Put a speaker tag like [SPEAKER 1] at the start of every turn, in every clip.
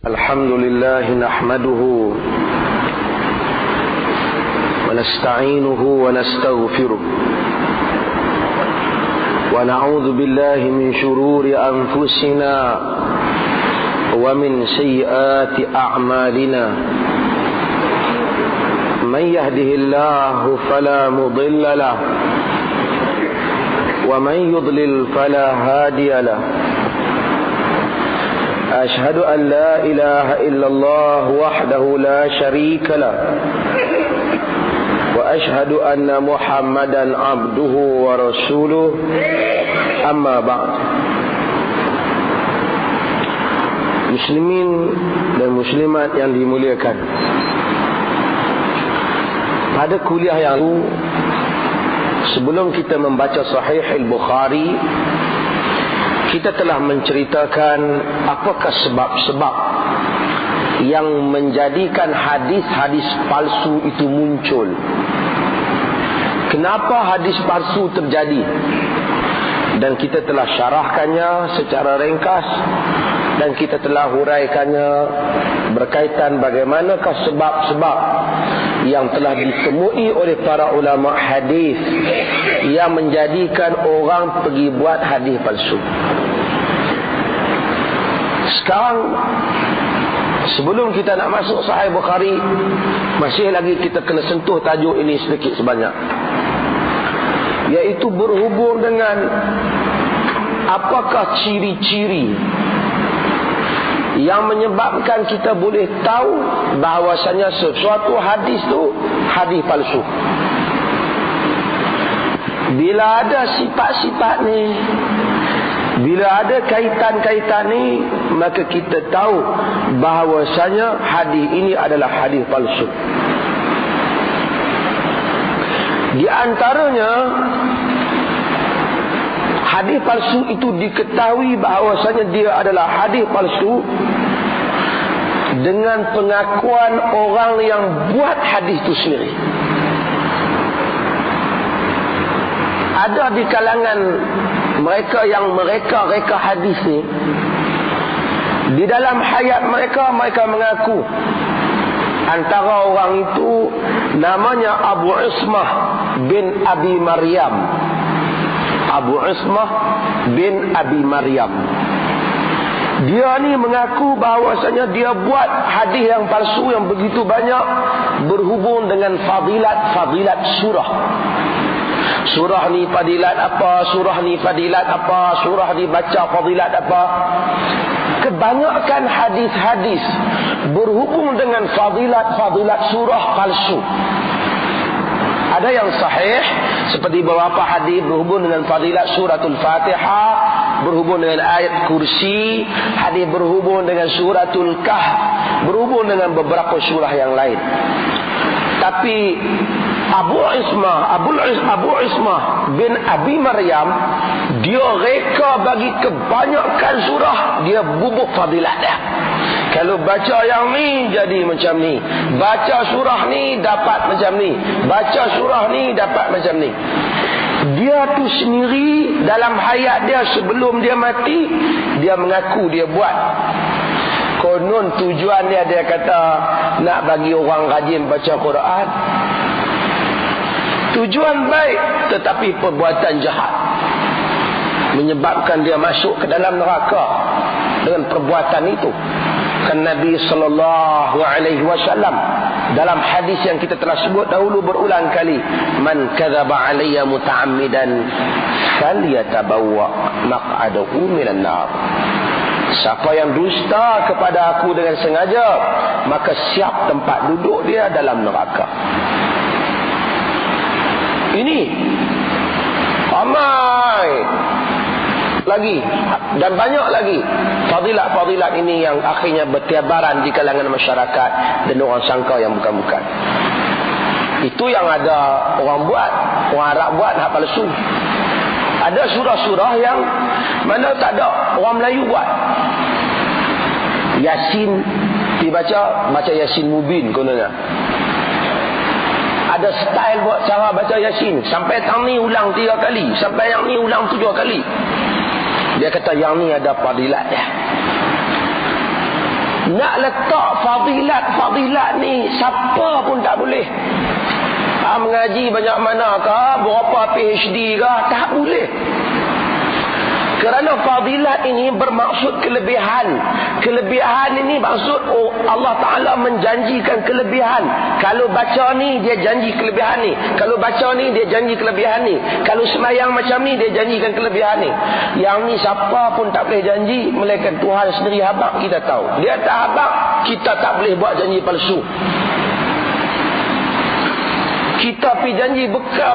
[SPEAKER 1] الحمد لله نحمده ونستعينه ونستغفره ونعوذ بالله من شرور أنفسنا ومن سيئات أعمالنا من يهده الله فلا مضل له ومن يضلل فلا هادي له أشهد أن لا إله إلا الله وحده لا شريك له وأشهد أن محمدا عبده ورسوله أما بعد. Muslimin dan muslimat yang dimuliakan, pada kuliah yang lalu, sebelum kita membaca Sahih Al-Bukhari, kita telah menceritakan apakah sebab-sebab yang menjadikan hadis-hadis palsu itu muncul. Kenapa hadis palsu terjadi? Dan kita telah syarahkannya secara ringkas, dan kita telah huraikannya berkaitan bagaimanakah sebab-sebab yang telah ditemui oleh para ulama hadis yang menjadikan orang pergi buat hadis palsu. Sekarang, sebelum kita nak masuk Sahih Bukhari, masih lagi kita kena sentuh tajuk ini sedikit sebanyak, iaitu berhubung dengan apakah ciri-ciri yang menyebabkan kita boleh tahu bahawasanya sesuatu hadis tu hadis palsu. Bila ada sifat-sifat ni, bila ada kaitan-kaitan ni, maka kita tahu bahawasanya hadis ini adalah hadis palsu. Di antaranya, hadis palsu itu diketahui bahawasanya dia adalah hadis palsu dengan pengakuan orang yang buat hadis itu sendiri. Ada di kalangan mereka yang mereka hadis ni, di dalam hayat mereka, mereka mengaku antara orang itu namanya Abu Ismah bin Abi Maryam. Abu Ismah bin Abi Maryam. Dia ni mengaku bahawasanya dia buat hadis yang palsu yang begitu banyak berhubung dengan fadilat surah. Surah ni fadilat apa, surah ni fadilat apa, surah ni baca fadilat apa. Kebanyakan hadis-hadis berhubung dengan fadilat surah palsu. Ada yang sahih, seperti beberapa hadis berhubung dengan fadilat suratul Fatihah, berhubung dengan ayat kursi, hadis berhubung dengan suratul Kahf, berhubung dengan beberapa surah yang lain. Tapi Abu Ismah bin Abi Maryam, dia reka bagi kebanyakan surah, dia bubuh fadilat dia. Kalau baca yang ni jadi macam ni, baca surah ni dapat macam ni, baca surah ni dapat macam ni. Dia tu sendiri dalam hayat dia sebelum dia mati, dia mengaku dia buat. Konon tujuan dia kata nak bagi orang rajin baca Quran. Tujuan baik, tetapi perbuatan jahat menyebabkan dia masuk ke dalam neraka dengan perbuatan itu. Kan Nabi SAW dalam hadis yang kita telah sebut dahulu berulang kali, man kadzaba alayya muta'ammidan falyatabawwa maq'adahu minan nar. Siapa yang dusta kepada aku dengan sengaja, maka siap tempat duduk dia dalam neraka. Ini ramai lagi dan banyak lagi fadilat-fadilat ini yang akhirnya bertiabaran di kalangan masyarakat dan orang sangka yang bukan-bukan. Itu yang ada orang buat, orang Arab buat hak palsu. Ada surah-surah yang mana tak ada, orang Melayu buat. Yasin dibaca, baca Yasin Mubin kononnya. Ada style buat cara baca Yasin, sampai yang ni ulang 3 kali, sampai yang ni ulang 7 kali. Dia kata yang ni ada fadilat dia. Nak letak fadilat ni siapa pun tak boleh. Mengaji banyak manakah, berapa PhD kah, tak boleh. Kerana fadilat ini bermaksud kelebihan. Kelebihan ini maksud Allah Ta'ala menjanjikan kelebihan. Kalau baca ni dia janji kelebihan ni. Kalau baca ni dia janji kelebihan ni. Kalau semayang macam ni dia janjikan kelebihan ni. Yang ni siapa pun tak boleh janji, melainkan Tuhan sendiri habaq kita tahu. Dia tak habaq, kita tak boleh buat janji palsu. Kita pergi janji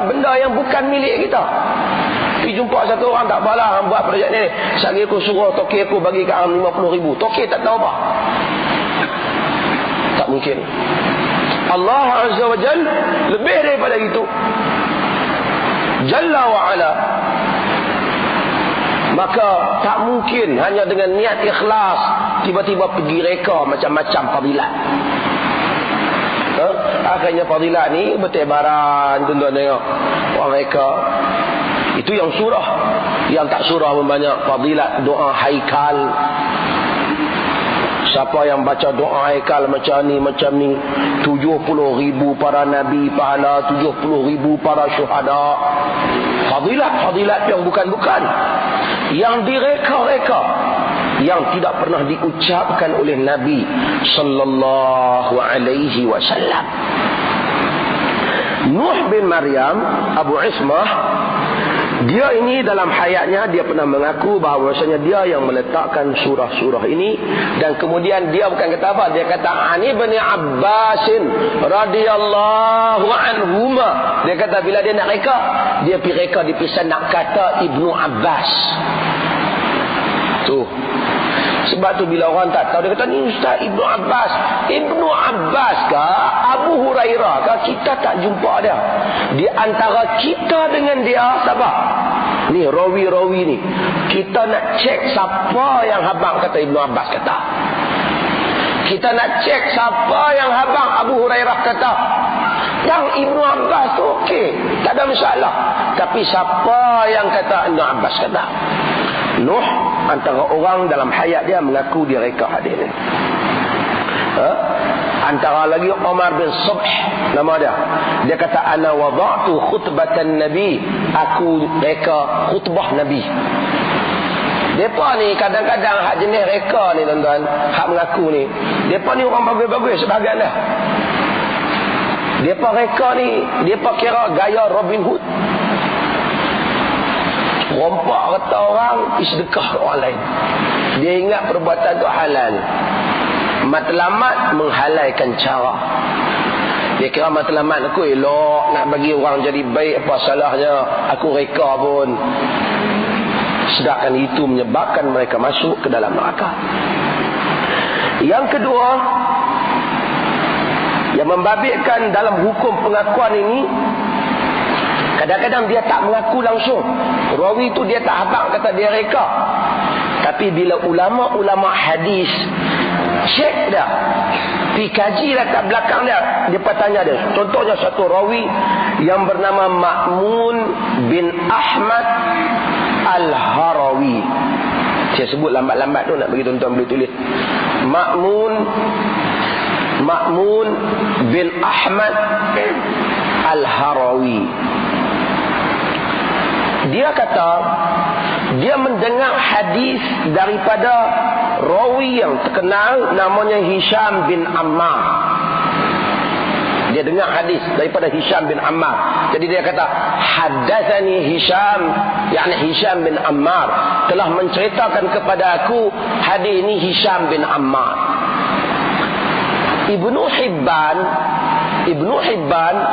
[SPEAKER 1] benda yang bukan milik kita. Pergi jumpa satu orang, tak apalah hang buat projek ni. Sehari aku suruh toki aku bagi kat hang 50,000. Toki tak tahu apa. Tak mungkin. Allah Azza wa Jalla lebih daripada itu. Jalla wa ala. Maka tak mungkin hanya dengan niat ikhlas tiba-tiba pergi reka macam-macam fadilat. Akhirnya fadilat ni bertebaran, tuan-tuan tengok. Orang reka. Itu yang surah. Yang tak surah pun banyak. Fadilat doa haikal. Siapa yang baca doa haikal macam ni 70,000 para nabi pahala, 70,000 para syuhada. Fadilat yang bukan-bukan, yang direka-reka, yang tidak pernah diucapkan oleh Nabi sallallahu alaihi wasallam. Nuh bin Maryam, Abu Ismah, dia ini dalam hayatnya dia pernah mengaku bahawasanya dia yang meletakkan surah-surah ini. Dan kemudian dia bukan kata apa, dia kata Ani bin Abbasin radhiyallahu anhuma. Dia kata bila dia nak reka, dia pergi reka di pisan nak kata Ibnu Abbas. Tu. Sebab tu bila orang tak tahu, dia kata ni Ustaz Ibnu Abbas. Ibnu Abbas kah, Abu Hurairah kah, kita tak jumpa dia. Di antara kita dengan dia siapa? Ni rawi-rawi ni. Kita nak cek siapa yang habang kata Ibnu Abbas kata. Kita nak cek siapa yang habang Abu Hurairah kata. Yang Ibnu Abbas tu okey, tak ada masalah. Tapi siapa yang kata Ibnu Abbas kata? Nuh antara orang dalam hayat dia mengaku dia reka hadis ni. Antara lagi Umar bin Subh nama dia. Dia kata ana wada'tu khutbatan nabi, aku reka khutbah nabi. Depa ni kadang-kadang hak jenis reka ni tuan-tuan, hak mengaku ni, depa ni orang bagus-bagus sebahagian dah. Depa reka ni, depa kira gaya Robin Hood. Rompak kata orang, pergi sedekah ke orang lain. Dia ingat perbuatan tu halal. Matlamat menghalalkan cara. Dia kira matlamat aku elok, nak bagi orang jadi baik, apa salahnya aku reka pun. Sedangkan itu menyebabkan mereka masuk ke dalam neraka. Yang kedua, yang membabitkan dalam hukum pengakuan ini, kadang-kadang dia tak mengaku langsung. Rawi tu dia tak habaq kata dia reka. Tapi bila ulama-ulama hadis cek dia, pergi kaji latar belakang dia, dia tanya dia. Contohnya satu rawi yang bernama Ma'mun bin Ahmad Al-Harawi. Saya sebut lambat-lambat tu nak bagi tuan-tuan boleh tulis. Ma'mun bin Ahmad Al-Harawi. Dia kata dia mendengar hadis daripada rawi yang terkenal namanya Hisham bin Ammar. Dia dengar hadis daripada Hisham bin Ammar. Jadi dia kata haddatsani Hisham, yakni Hisham bin Ammar telah menceritakan kepada aku hadis ini Hisham bin Ammar. Ibnu Hibban,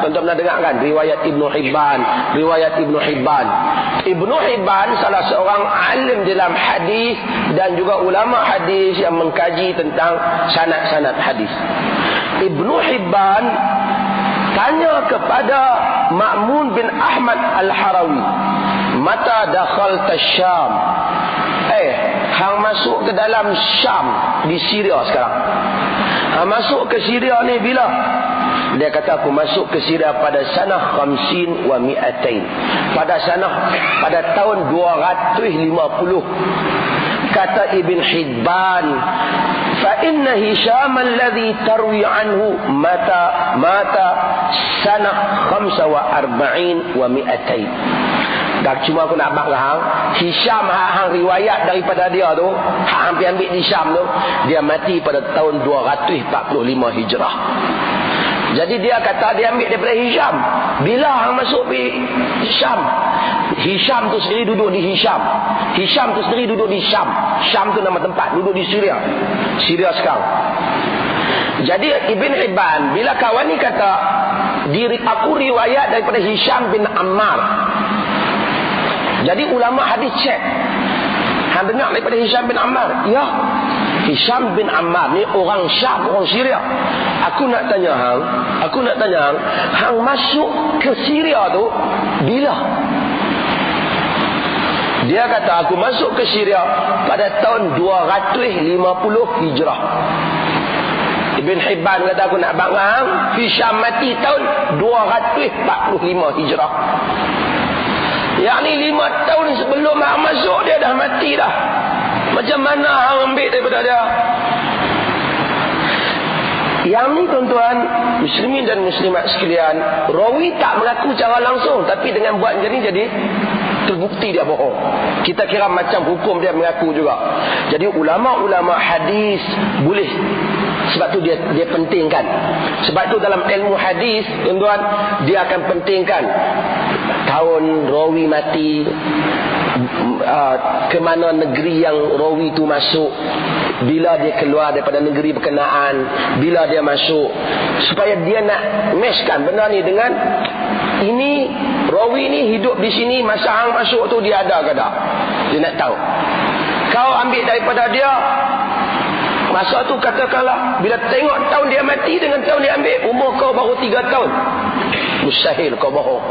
[SPEAKER 1] tuan-tuan pernah dengar kan riwayat Ibnu Hibban. Ibnu Hibban salah seorang alim dalam hadis dan juga ulama hadis yang mengkaji tentang sanad-sanad hadis. Ibnu Hibban tanya kepada Ma'mun bin Ahmad Al-Harawi, mata dakhalta Syam? Hang masuk ke dalam Syam di Syria sekarang. Hang masuk ke Syria ni bila? Dia kata aku masuk ke Syria pada sanah 50 wa 200. Pada tahun 250. kata Ibn Hibban, fa inna Hisham alladhi tarwi anhu mata sanah 45 wa 200. Dah cuma aku nak bak hang, Hisham hang riwayat daripada dia tu, hang ambil Hisham tu, dia mati pada tahun 245 Hijrah. Jadi dia kata dia ambil daripada Hisham. Bila hang masuk di Syam, Hisham tu sendiri duduk di Hisham. Hisham tu sendiri duduk di Syam. Syam tu nama tempat, duduk di Syria. Syria sekarang. Jadi Ibn Hibban bila kawan ni kata, aku riwayat daripada Hisham bin Ammar. Jadi ulama hadis cek, hang dengar daripada Hisham bin Ammar? Ya, Hisham bin Ammar ni orang Syam, orang Syria. Aku nak tanya hang, hang masuk ke Syria tu bila? Dia kata aku masuk ke Syria pada tahun 250 Hijrah. Ibn Hibban kata aku nak bang hang, Hisham mati tahun 245 Hijrah. Yang ni 5 tahun sebelum hang masuk dia dah mati dah. Macam mana hang ambil daripada dia? Yang ni tuan-tuan, muslimin dan muslimat sekalian, rawi tak mengaku secara langsung, tapi dengan buat macam ni jadi terbukti dia bohong. Kita kira macam hukum dia mengaku juga. Jadi ulama-ulama hadis boleh. Sebab tu dia pentingkan. Sebab tu dalam ilmu hadis, tuan-tuan, dia akan pentingkan tahun rawi mati, ke mana negeri yang rawi tu masuk, bila dia keluar daripada negeri berkenaan, bila dia masuk, supaya dia nak matchkan benda ni dengan ini. Rawi ni hidup di sini masa hang masuk tu dia ada ke tak? Dia nak tahu. Kau ambil daripada dia masa tu, katakanlah bila tengok tahun dia mati dengan tahun dia ambil, umur kau baru 3 tahun, mustahil kau bohong.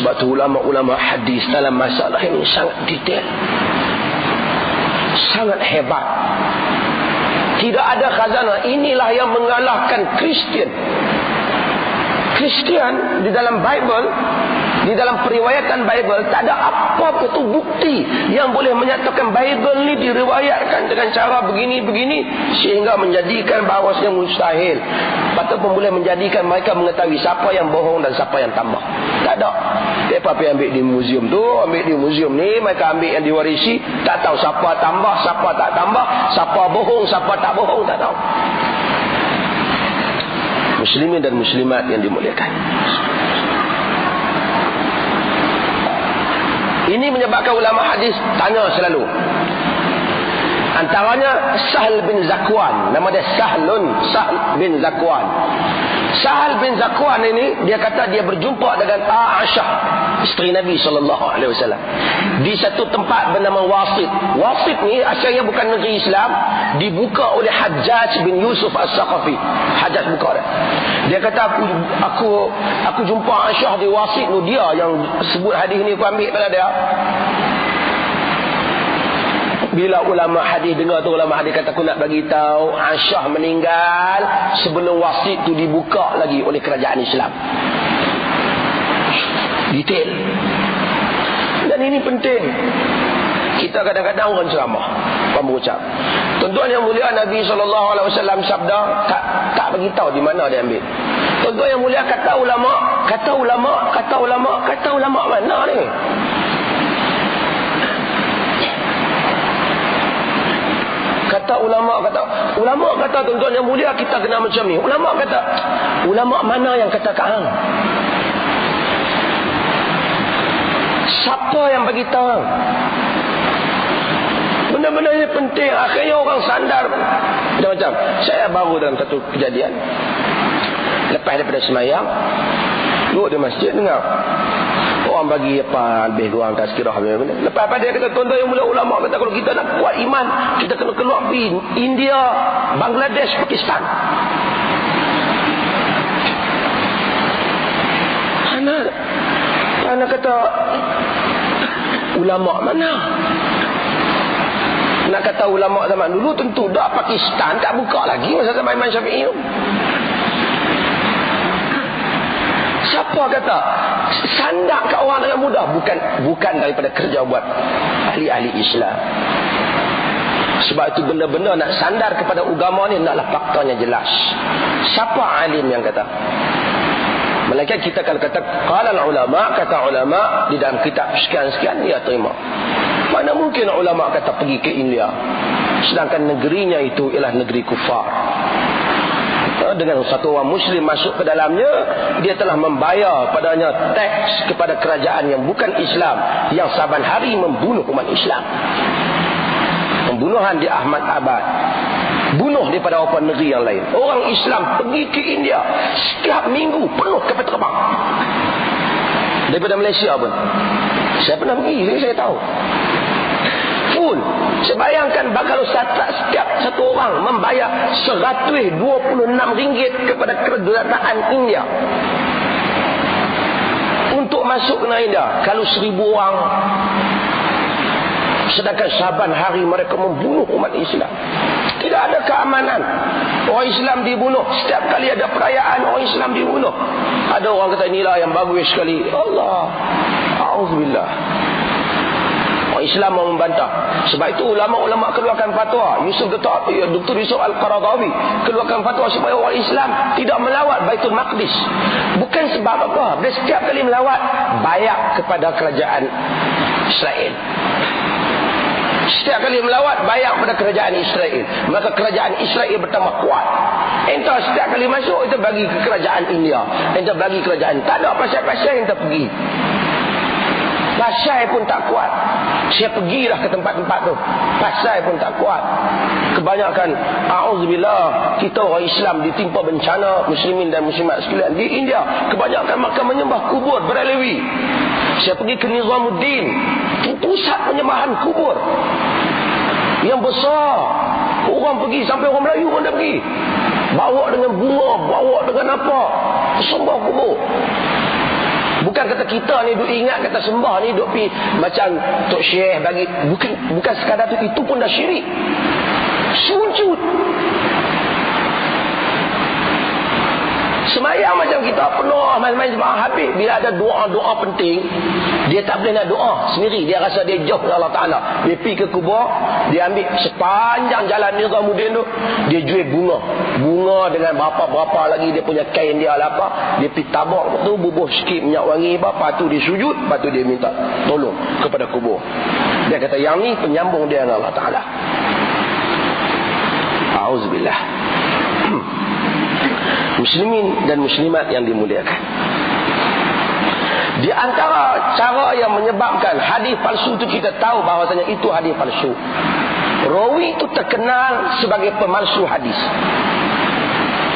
[SPEAKER 1] Sebab tu ulama-ulama hadis dalam masalah ini sangat detail, sangat hebat. Tidak ada khazanah. Inilah yang mengalahkan Kristian. Kristian di dalam Bible, di dalam periwayatan Bible, tak ada apa-apa tu bukti yang boleh menyatakan Bible ni diriwayatkan dengan cara begini-begini sehingga menjadikan bahawasanya mustahil, ataupun boleh menjadikan mereka mengetahui siapa yang bohong dan siapa yang tambah. Tak ada. Apa yang ambil di muzium tu, ambil di muzium ni, mereka ambil yang diwarisi, tak tahu siapa tambah, siapa tak tambah, siapa bohong, siapa tak bohong, tak tahu. Muslimin dan muslimat yang dimuliakan, ini menyebabkan ulama hadis tanya selalu. Antaranya Sahl bin Zakwan. Nama dia Sahl bin Zakwan. Sahl bin Zakwan ini, dia kata dia berjumpa dengan Aisyah, isteri Nabi SAW, di satu tempat bernama Wasit. Wasit ni asalnya bukan negeri Islam, dibuka oleh Hajjaj bin Yusuf As-Saqafi. Hajjaj buka dia. Dia kata aku jumpa Aisyah di Wasit tu. Dia yang sebut hadis ni, aku ambil pada dia. Bila ulama hadis dengar tu, ulama hadis kata aku nak bagi tahu Aisyah meninggal sebelum Wasit tu dibuka lagi oleh kerajaan Islam. Detail. Dan ini penting. Kita kadang-kadang orang ceramah, orang berucap. Tuan-tuan yang mulia, Nabi SAW sabda, tak bagi tahu di mana dia ambil. Tuan-tuan yang mulia, kata ulama mana ni? Ulama kata tuan-tuan yang mulia, kita kena macam ni. Ulama mana yang kata kat hang? Siapa yang bagi tahu? Benda-benda ini penting. Akhirnya orang sandar. Macam saya baru dalam satu kejadian, lepas daripada semayang, duduk di masjid, dengar orang bagi apa lebih kurang tazkirah. Lepas dia kata, tuan-tuan yang mulia, ulama kata kalau kita nak kuat iman, kita kena keluar pergi India, Bangladesh, Pakistan. Anak kata ulama mana? Nak kata ulama zaman dulu, tentu dah Pakistan tak buka lagi masa zaman Imam Syafi'i. Siapa kata sandak kat orang dengan mudah? Bukan daripada kerja buat ahli-ahli Islam. Sebab itu benda-benda nak sandar kepada agama ni naklah faktanya jelas. Siapa alim yang kata? Melainkan kita kalau kata qala ulama, kata ulama di dalam kitab sekian-sekian, dia terima. Mana mungkin ulama kata pergi ke India sedangkan negerinya itu ialah negeri kufar. Dengan satu orang Muslim masuk ke dalamnya, dia telah membayar padanya teks kepada kerajaan yang bukan Islam, yang saban hari membunuh umat Islam. Pembunuhan di Ahmad Abad, bunuh daripada beberapa negeri yang lain. Orang Islam pergi ke India setiap minggu penuh kapal terbang daripada Malaysia pun. Saya pernah pergi, saya tahu full. Saya bayangkan kalau setiap satu orang membayar RM126 kepada kerajaan India untuk masuk ke India. Kalau 1,000 orang, sedangkan saban hari mereka membunuh umat Islam. Tidak ada keamanan. Orang Islam dibunuh. Setiap kali ada perayaan, orang Islam dibunuh. Ada orang kata inilah yang bagus sekali. Allah, auzubillah. Orang Islam mau membantah. Sebab itu ulama-ulama keluarkan fatwa. Dr. Yusuf Al-Qaradawi keluarkan fatwa supaya orang Islam tidak melawat Baitul Maqdis. Bukan sebab apa. Dia setiap kali melawat bayar kepada kerajaan Israel. Setiap kali melawat bayar kepada kerajaan Israel, maka kerajaan Israel bertambah kuat. Entah setiap kali masuk kita bagi ke kerajaan India, entah bagi kerajaan. Tak ada pasal-pasal yang tak pergi. Pasal pun tak kuat. Saya pergilah ke tempat-tempat tu, pasal pun tak kuat. Kebanyakan auzubillah, kita orang Islam ditimpa bencana, muslimin dan muslimat sekalian di India, kebanyakan mereka menyembah kubur beralewi. Saya pergi ke Nizamuddin, pusat penyembahan kubur yang besar. Orang pergi, sampai orang Melayu pun dah pergi, bawa dengan bunga, bawa dengan apa, sembah kubur. Bukan kata kita ni duk ingat kata sembah ni duk pi macam Tok Syekh bagi, bukan sekadar tu, itu pun dah syirik. Sujud semayang macam kita penuh main-main jemaah habis. Bila ada doa-doa penting, dia tak boleh nak doa sendiri. Dia rasa dia jauh dengan Allah Ta'ala. Dia pergi ke kubur, dia ambil sepanjang jalan Nizamuddin tu, dia jual bunga dengan berapa-berapa lagi dia punya kain dia lah apa. Dia pergi tabak tu, bubuh sikit minyak wangi, lepas tu dia sujud, lepas tu dia minta tolong kepada kubur. Dia kata yang ni penyambung dia dengan Allah Ta'ala. Auzubillah. Muslimin dan muslimat yang dimuliakan, di antara cara yang menyebabkan hadis palsu itu, kita tahu bahawasanya itu hadis palsu. Rawi itu terkenal sebagai pemalsu hadis.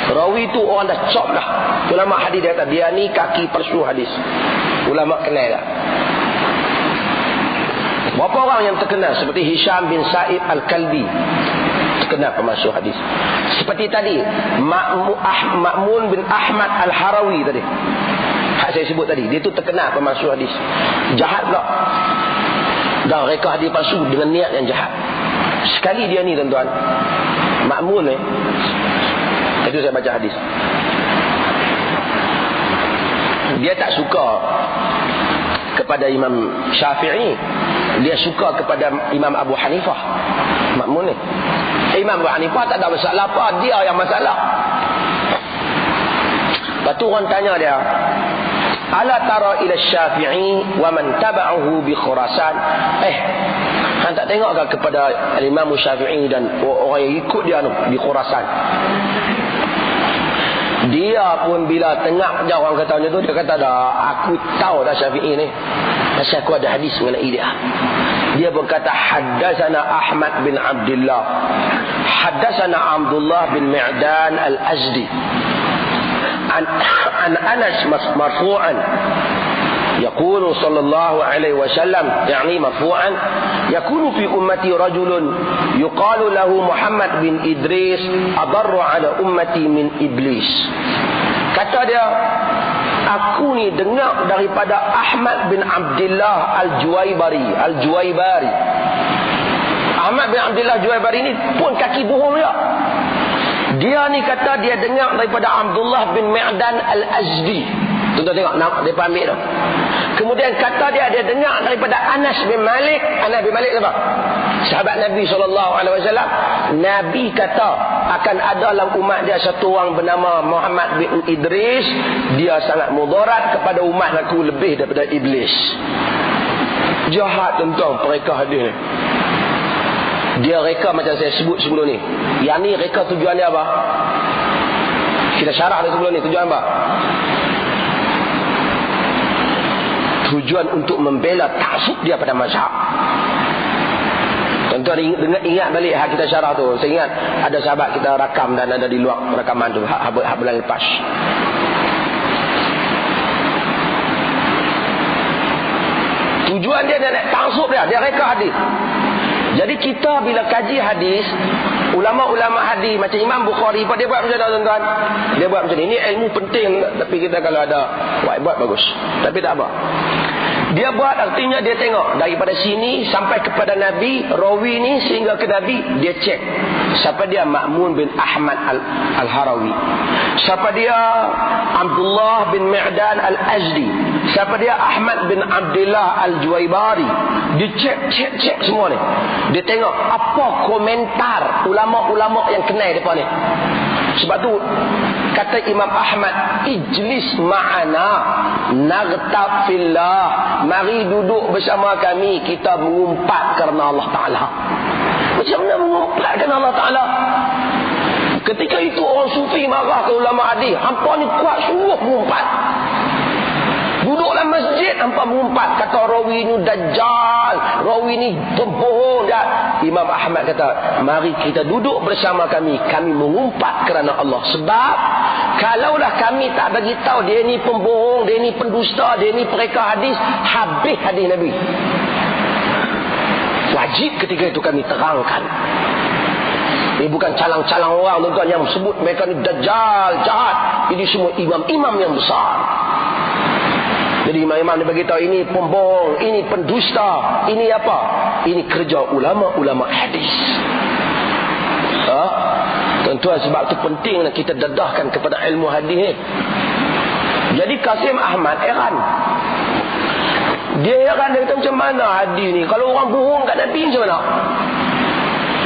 [SPEAKER 1] Rawi itu orang dah cop dah. Ulama hadis dia kata dia ni kaki palsu hadis. Ulama kenal dah. Berapa orang yang terkenal seperti Hisham bin Sa'id Al-Kalbi, terkenal pemalsu hadis. Seperti tadi Ma'mun bin Ahmad Al-Harawi tadi, hak saya sebut tadi, dia tu terkenal pemalsu hadis. Jahat pula, dan reka hadis palsu dengan niat yang jahat. Sekali dia ni tuan-tuan, Ma'mun ni, itu saya baca hadis, dia tak suka kepada Imam Syafi'i, dia suka kepada Imam Abu Hanifah. Ma'mun ni, Imam Abu Hanifah tak ada masalah apa, dia yang masalah. Lepas tu orang tanya dia, ala tara ila Syafi'i wa man taba'ahu bi Khurasan. Han tak tengok kepada Imam Syafi'i dan orang yang ikut dia di Khurasan. Dia pun bila tengok je orang kata macam tu, dia kata dah, aku tahu dah Syafi'i ni, pasal aku ada hadis mengenai dia. Dia berkata haddatsana Ahmad bin Abdullah, haddatsana Abdullah bin Mi'dan Al-Azdi an Anas marfu'an يقول صلى الله عليه وسلم, يعني مرفوعا, يكون في أمتي رجل يقال له محمد بن إدريس أضر على أمتي من إبليس. Kata dia, aku ni dengar daripada Ahmad bin Abdullah Al-Juwaibari. Ahmad bin Abdullah Al-Juwaibari ni pun kaki bohong dia. Dia ni kata dia dengar daripada Abdullah bin Mi'dan Al-Azdi. Tuan-tuan tengok, mereka ambil tu. Kemudian kata dia dengar daripada Anas bin Malik. Anas bin Malik apa? Sahabat Nabi SAW. Nabi kata akan ada dalam umat dia satu orang bernama Muhammad bin Idris. Dia sangat mudarat kepada umat aku lebih daripada iblis. Jahat tuan-tuan mereka hadis ni. Dia reka macam saya sebut sebelum ni. Yang ni reka tujuan dia apa? Kita syarah dah sebelum ni. Tujuan apa? Tujuan untuk membela taksub dia pada mazhab. Tuan-tuan ingat balik hak kita syarah tu. Saya ingat ada sahabat kita rakam dan ada di luar rakaman tu. Hak bulan lepas. Tujuan dia nak taksub dia. Dia reka hadis. Jadi kita bila kaji hadis, ulama-ulama hadis macam Imam Bukhari dia buat macam mana tuan-tuan? Dia buat macam ni. Ini ilmu penting, tapi kita kalau ada buat bagus. Tapi tak apa. Dia buat artinya dia tengok daripada sini sampai kepada Nabi, rawi ni sehingga ke Nabi, dia cek. Siapa dia? Ma'mun bin Ahmad Al-Harawi. Siapa dia? Abdullah bin Mi'dan Al-Azdi. Siapa dia? Ahmad bin Abdullah Al-Juwaibari. Dia cek semua ni. Dia tengok apa komentar ulama-ulama yang kenal depan ni. Sebab tu kata Imam Ahmad, ijlis ma'ana naghtab fillah. Mari duduk bersama kami, kita mengumpat kerana Allah Ta'ala. Macam mana mengumpat kerana Allah Ta'ala? Ketika itu orang sufi marah ke ulama hadis, hampa ni kuat suruh mengumpat. Duduk dalam masjid hampa mengumpat, kata rawi ni dajjal, rawi ni pembohong. Imam Ahmad kata, mari kita duduk bersama kami, kami mengumpat kerana Allah. Sebab kalaulah kami tak bagi tahu dia ni pembohong, dia ni pendusta, dia ni pereka hadis, habis hadis Nabi. Wajib ketika itu kami terangkan. Ini bukan calang-calang orang tuan-tuan yang sebut mereka ni dajjal, jahat. Ini semua imam-imam yang besar. Jadi imam-imam dia beritahu ini pembohong, ini pendusta, ini apa? Ini kerja ulama-ulama hadis. Tuan-tuan, sebab tu penting kita dedahkan kepada ilmu hadis ni. Jadi Kasim Ahmad heran. Dia heran, dia kata macam mana hadis ni? Kalau orang bohong kat Nabi macam mana?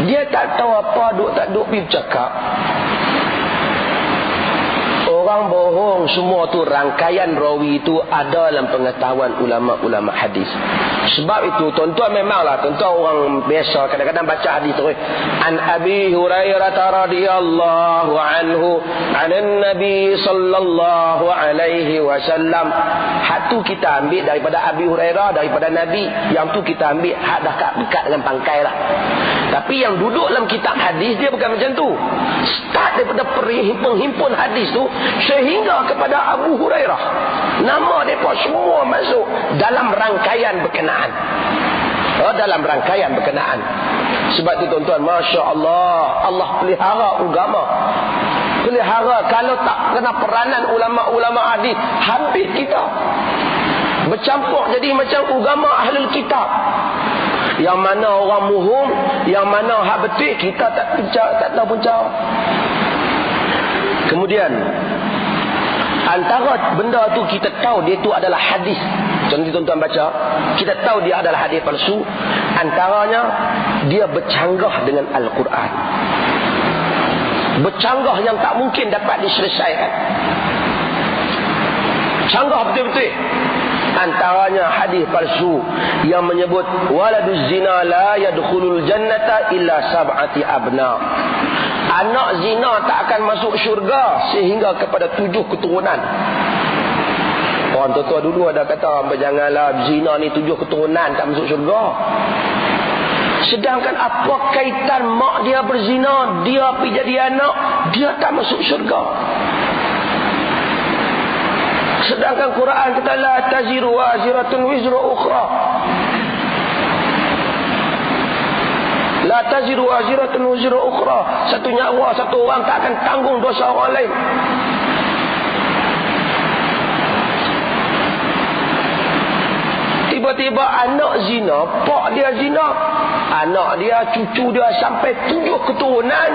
[SPEAKER 1] Dia tak tahu apa, tak duk pergi bercakap. Orang bohong semua tu, rangkaian rawi itu ada dalam pengetahuan ulama-ulama hadis. Sebab itu tuan-tuan memanglah, tuan-tuan orang biasa kadang-kadang baca hadis tu. An Abi Hurairah radhiyallahu anhu, anan Nabi sallallahu alaihi wasallam. Hak tu kita ambil daripada Abi Hurairah, daripada Nabi. Yang tu kita ambil hak dah dekat dengan pangkai lah. Tapi yang duduk dalam kitab hadis dia bukan macam tu. Start daripada penghimpun hadis tu sehingga kepada Abu Hurairah. Nama mereka semua masuk dalam rangkaian berkenaan. Dalam rangkaian berkenaan. Sebab tu tuan-tuan, Masya Allah, Allah pelihara agama. Pelihara. Kalau tak kena peranan ulama-ulama hadis, habis kita. Bercampur jadi macam agama ahlul kitab. Yang mana orang muhum, yang mana hak betul, kita tak tahu puncak. Kemudian antara benda tu kita tahu dia tu adalah hadis. Contoh tuan-tuan baca, kita tahu dia adalah hadis palsu. Antaranya dia bercanggah dengan Al-Quran. Bercanggah yang tak mungkin dapat diselesaikan. Canggah betul-betul. Antaranya hadis palsu yang menyebut waladuz zina la yadkhulul jannata illa sab'ati abna. Anak zina tak akan masuk syurga sehingga kepada 7 keturunan. Orang tua-tua dulu ada kata, janganlah zina ni 7 keturunan tak masuk syurga. Sedangkan apa kaitan mak dia berzina, dia pergi jadi anak, dia tak masuk syurga. Sedangkan Quran kata la taziru waziratun wizra ukhra. La taziru waziratun wizra ukhra. Satu nyawa, satu orang tak akan tanggung dosa orang lain. Tiba-tiba anak zina, pak dia zina, anak dia, cucu dia sampai 7 keturunan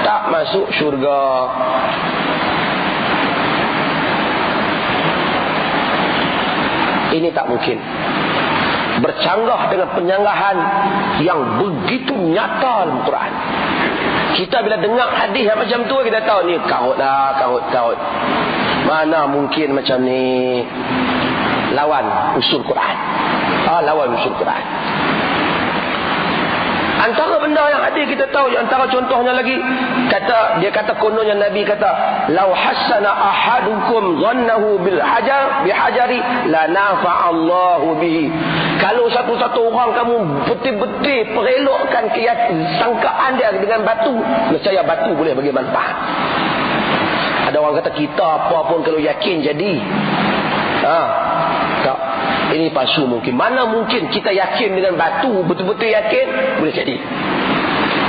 [SPEAKER 1] tak masuk syurga. Ini tak mungkin. Bercanggah dengan penyanggahan yang begitu nyata dalam Quran. Kita bila dengar hadis yang macam tu, kita tahu ni karut. Mana mungkin macam ni lawan usul Quran. Lawan usul Quran. Antara benda yang ada kita tahu, antara contohnya lagi, dia kata kononnya Nabi kata, "Lau hassana ahadukum dhannahu bil bihajari la nafa'allahu bihi." Kalau satu-satu orang kamu betul-betul perelokkan sangkaan dia dengan batu, nescaya batu boleh bagi manfaat. Ada orang kata kita apa pun kalau yakin jadi. Tak. Ini palsu mungkin. Mana mungkin kita yakin dengan batu, betul-betul yakin boleh jadi.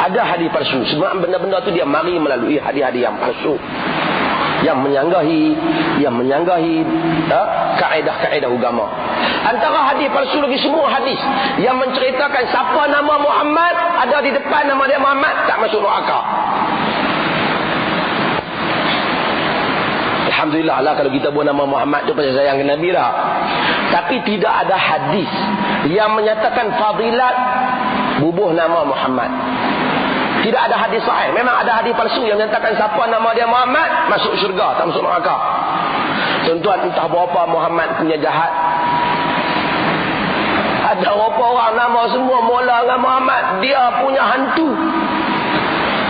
[SPEAKER 1] Ada hadis palsu. Sebab benda-benda tu dia mari melalui hadis-hadis yang palsu, yang menyanggahi kaedah-kaedah agama. Antara hadis palsu lagi, semua hadis yang menceritakan siapa nama Muhammad, ada di depan nama dia Muhammad, tak masuk neraka. Alhamdulillah lah kalau kita buat nama Muhammad tu pasal sayang ke Nabi lah. Tapi tidak ada hadis yang menyatakan fadilat bubuh nama Muhammad. Tidak ada hadis sahih. Memang ada hadis palsu yang menyatakan siapa nama dia Muhammad masuk syurga, tak masuk neraka. Tuan-tuan, entah berapa Muhammad punya jahat. Ada berapa orang nama semua mula dengan Muhammad, dia punya hantu.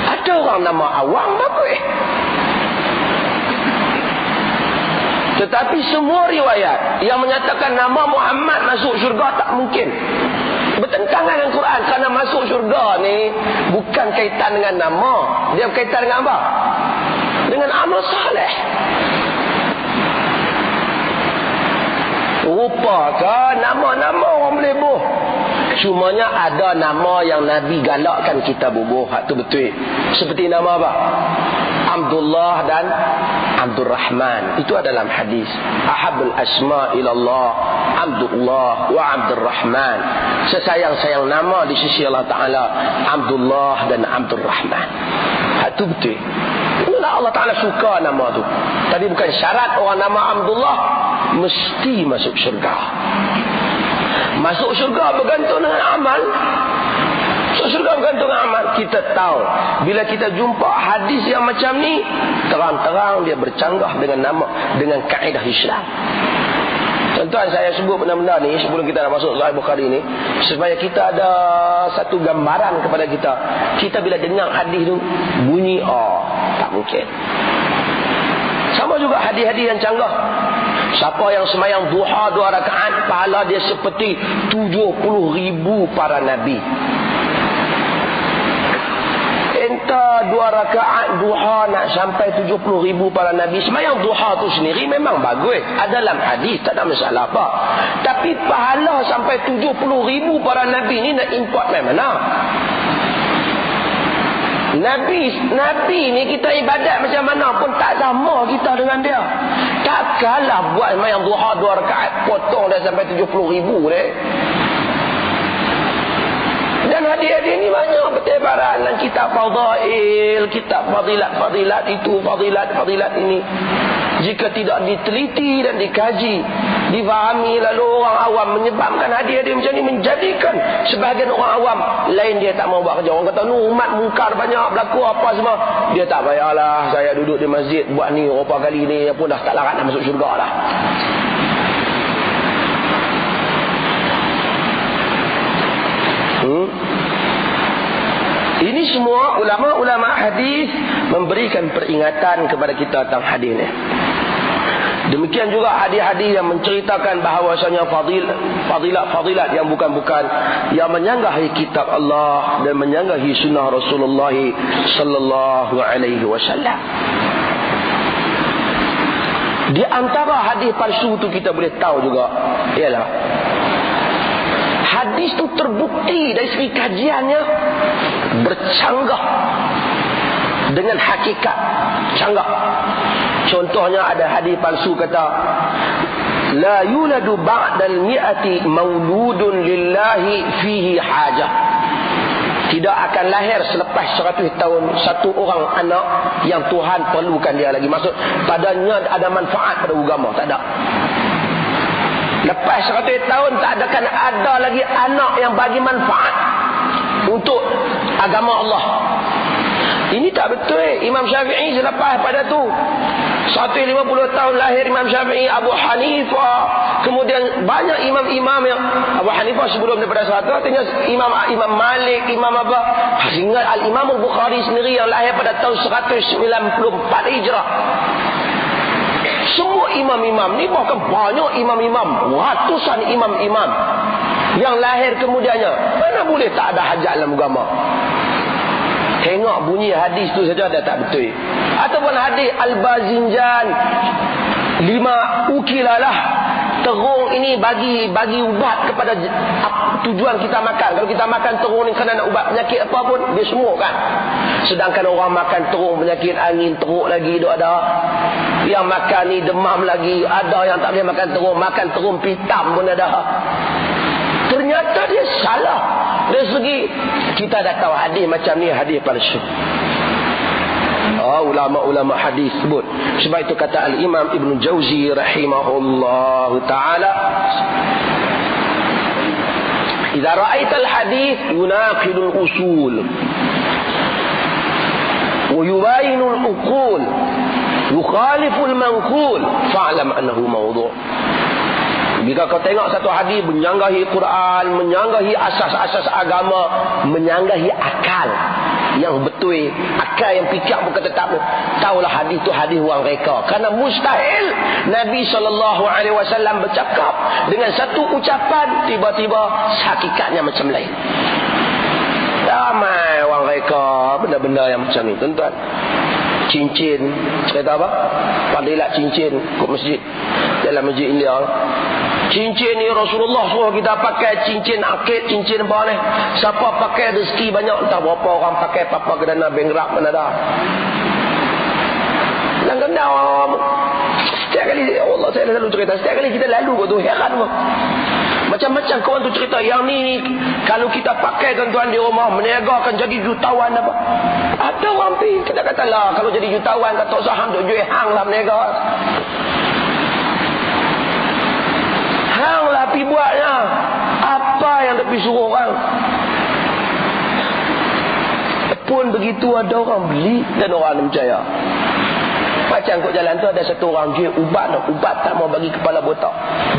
[SPEAKER 1] Ada orang nama Awang bagus. Tetapi semua riwayat yang menyatakan nama Muhammad masuk syurga tak mungkin. Bertentangan dengan Quran. Kerana masuk syurga ni bukan kaitan dengan nama, dia berkaitan dengan apa? Dengan amal saleh. Rupakah nama-nama orang boleh bubuh? Cumanya ada nama yang Nabi galakkan kita bubuh. Itu betul. Seperti nama apa? Abdullah dan Abdul Rahman. Itu adalah hadis. Ahabul asma ilallah Abdullah wa Abdul Rahman. Sesayang-sayang nama di sisi Allah Ta'ala Abdullah dan Abdul Rahman. Itu betul. Inilah Allah Ta'ala suka nama tu. Tadi bukan syarat orang nama Abdullah mesti masuk syurga. Masuk syurga bergantung dengan amal. Masuk syurga bergantung dengan amal. Kita tahu bila kita jumpa hadis yang macam ni, terang-terang dia bercanggah dengan nama, dengan kaedah Islam. Tuan-tuan, saya sebut benda-benda ni sebelum kita nak masuk Sahih Bukhari ni, supaya kita ada satu gambaran kepada kita. Kita bila dengar hadis tu bunyi tak mungkin. Sama juga hadis-hadis yang canggah. Siapa yang semayang duha 2 rakaat, pahala dia seperti 70,000 para nabi. Entah 2 rakaat duha nak sampai 70,000 para nabi. Semayang duha tu sendiri memang bagus, ada dalam hadis, tak ada masalah apa. Tapi pahala sampai 70,000 para nabi ni nak import dari mana? Nabi ni kita ibadat macam mana pun tak sama kita dengan dia. Takkanlah buat semayang duha 2 rakaat potong dah sampai 70,000 deh. Dan hadis-hadis ni banyak bertebaran dalam kitab fadail, kitab fadilat itu, fadilat ini. Jika tidak diteliti dan dikaji, difahami lalu orang awam, menyebabkan hadis-hadis macam ni menjadikan sebahagian orang awam lain dia tak mau buat kerja. Orang kata, umat mungkar banyak berlaku apa semua. Dia tak payahlah, saya duduk di masjid buat ni berapa kali ni pun dah tak larat nak masuk syurga lah. Ini semua ulama-ulama hadis memberikan peringatan kepada kita tentang hadis ni. Demikian juga hadis-hadis yang menceritakan bahawasanya fadilat yang bukan-bukan, yang menyanggahi kitab Allah dan menyanggahi sunnah Rasulullah sallallahu alaihi wasallam. Di antara hadis palsu tu kita boleh tahu juga ialah hadis tu terbukti dari segi kajiannya bercanggah dengan hakikat, canggah. Contohnya ada hadis palsu kata, la yuladu ba'dal mi'ati mauludun lillahi fihi hajah. Tidak akan lahir selepas 100 tahun satu orang anak yang Tuhan perlukan dia lagi. Maksud padanya ada manfaat pada agama, tak ada. Lepas 100 tahun tak ada lagi anak yang bagi manfaat untuk agama Allah. Ini tak betul. Imam Syafi'i selepas pada tu 150 tahun lahir Imam Syafi'i, Abu Hanifah, kemudian banyak imam-imam yang Abu Hanifah sebelum daripada 100, tinggal Imam Malik, Imam apa, sehingga Al-Imam Al-Bukhari sendiri yang lahir pada tahun 194 Hijrah. Semua imam-imam ni, bahkan banyak imam-imam, ratusan imam-imam yang lahir kemudiannya, mana boleh tak ada hajat dalam agama? Tengok bunyi hadis tu saja dah tak betul. Ataupun hadis Al-Bazinjan 5 ukilalah terung ini bagi ubat kepada tujuan kita makan. Kalau kita makan terung ni kerana nak ubat penyakit apa pun, dia semua kan. Sedangkan orang makan terung penyakit angin teruk lagi tu ada. Yang makan ni demam lagi, ada yang tak boleh makan terung pitam pun ada. Ternyata dia salah. Dari segi kita dah tahu hadis macam ni hadis palsu. Ulama-ulama hadis sebut. Sebab itu kata Al-Imam Ibn Jauzi rahimahullahu ta'ala, "Idza ra'aital hadis yunaqidul usul wa yubayinul uqul yukhaliful manqul fa'lam annahu mawdu'." Jika kau tengok satu hadis menyanggahi Quran, menyanggahi asas-asas agama, menyanggahi akal yang betul, akal yang fikir bukan tetap, taulah hadis tu hadis orang reka. Kerana mustahil Nabi SAW bercakap dengan satu ucapan tiba-tiba hakikatnya macam lain. Ramai orang reka benda-benda yang macam ni, tuan-tuan. Cincin, cerita apa? Fadilat cincin kat masjid, dalam masjid India. Cincin ni Rasulullah suruh kita pakai cincin akid, cincin apa ni. Siapa pakai rezeki banyak, entah berapa orang pakai papa kedana bengrak mana dah. Dan kena setiap kali, Allah saya selalu cerita, setiap kali kita lalu tu heran pun. Macam-macam kawan tu cerita. Yang ni kalau kita pakai tuan-tuan di rumah, meniagakan jadi jutawan apa. Ada orang pergi, kita katalah kalau jadi jutawan, kata saham duk jual hang lah meniaga. Hang lah pergi buatnya. Apa yang dia pergi suruh orang. Pun begitu ada orang beli dan orang percaya. Macam kat jalan tu ada satu orang jual ubat, ubat tak mau bagi kepala botak.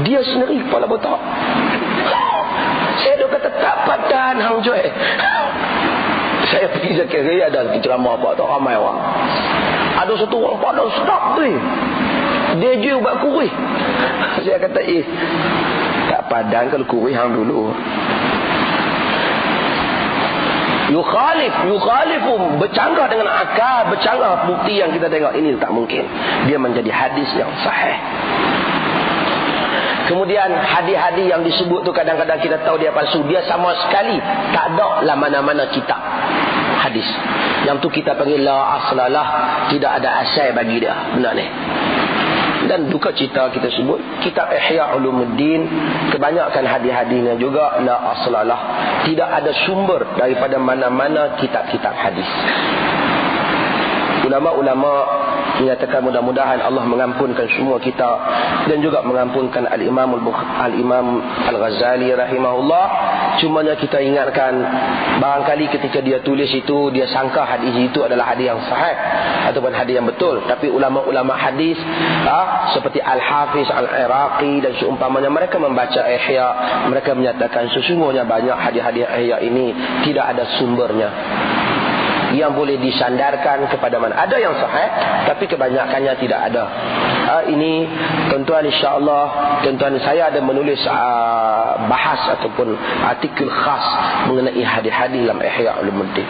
[SPEAKER 1] Dia sendiri kepala botak. Saya dah kata tak padan hang jual. Saya pergi Zakaria dan ceramah apa tak ramai orang. Ada satu orang padan sedap tu. Dia jual ubat kurih. Saya kata tak padan kalau kurih hang dulu. Yukhalifum, bercanggah dengan akal, bercanggah bukti yang kita tengok ini tak mungkin. Dia menjadi hadis yang sahih. Kemudian hadis-hadis yang disebut tu kadang-kadang kita tahu dia palsu. Dia sama sekali tak ada lah mana-mana kitab hadis. Yang tu kita panggil la aslalah, tidak ada asal bagi dia. Benar ni. Dan duka cita kita sebut kitab Ihya Ulumuddin, kebanyakan hadis-hadisnya juga la aslalah, tidak ada sumber daripada mana-mana kitab-kitab hadis. Ulama-ulama menyatakan mudah-mudahan Allah mengampunkan semua kita dan juga mengampunkan Al-Imam Al-Ghazali rahimahullah. Cumanya kita ingatkan, barangkali ketika dia tulis itu dia sangka hadis itu adalah hadis yang sahih ataupun hadis yang betul. Tapi ulama-ulama hadis seperti Al-Hafiz Al-Iraqi dan seumpamanya, mereka membaca Ihya, mereka menyatakan sesungguhnya banyak hadis-hadis Ihya ini tidak ada sumbernya yang boleh disandarkan kepada mana. Ada yang sahih tapi kebanyakannya tidak ada. Ini tuan-tuan, insya-Allah tuan-tuan, saya ada menulis bahas ataupun artikel khas mengenai hadis-hadis dalam Ihya Ulumuddin.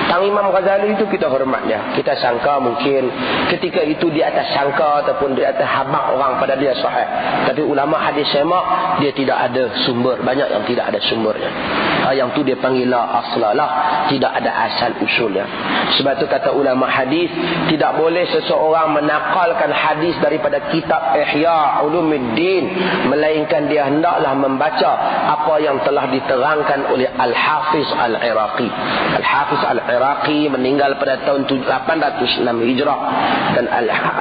[SPEAKER 1] Tang Imam Ghazali itu kita hormat dia. Kita sangka mungkin ketika itu di atas sangka ataupun di atas habaq orang pada dia sahih. Tapi ulama hadis semak dia tidak ada sumber, banyak yang tidak ada sumbernya. Yang tu dia panggil la aslalah, tidak ada asal usulnya. Sebab tu kata ulama hadis, tidak boleh seseorang menakalkan hadis daripada kitab Ihya Ulumuddin, melainkan dia hendaklah membaca apa yang telah diterangkan oleh Al-Hafiz Al-Iraqi. Al-Hafiz Al-Iraqi meninggal pada tahun 806 Hijrah, dan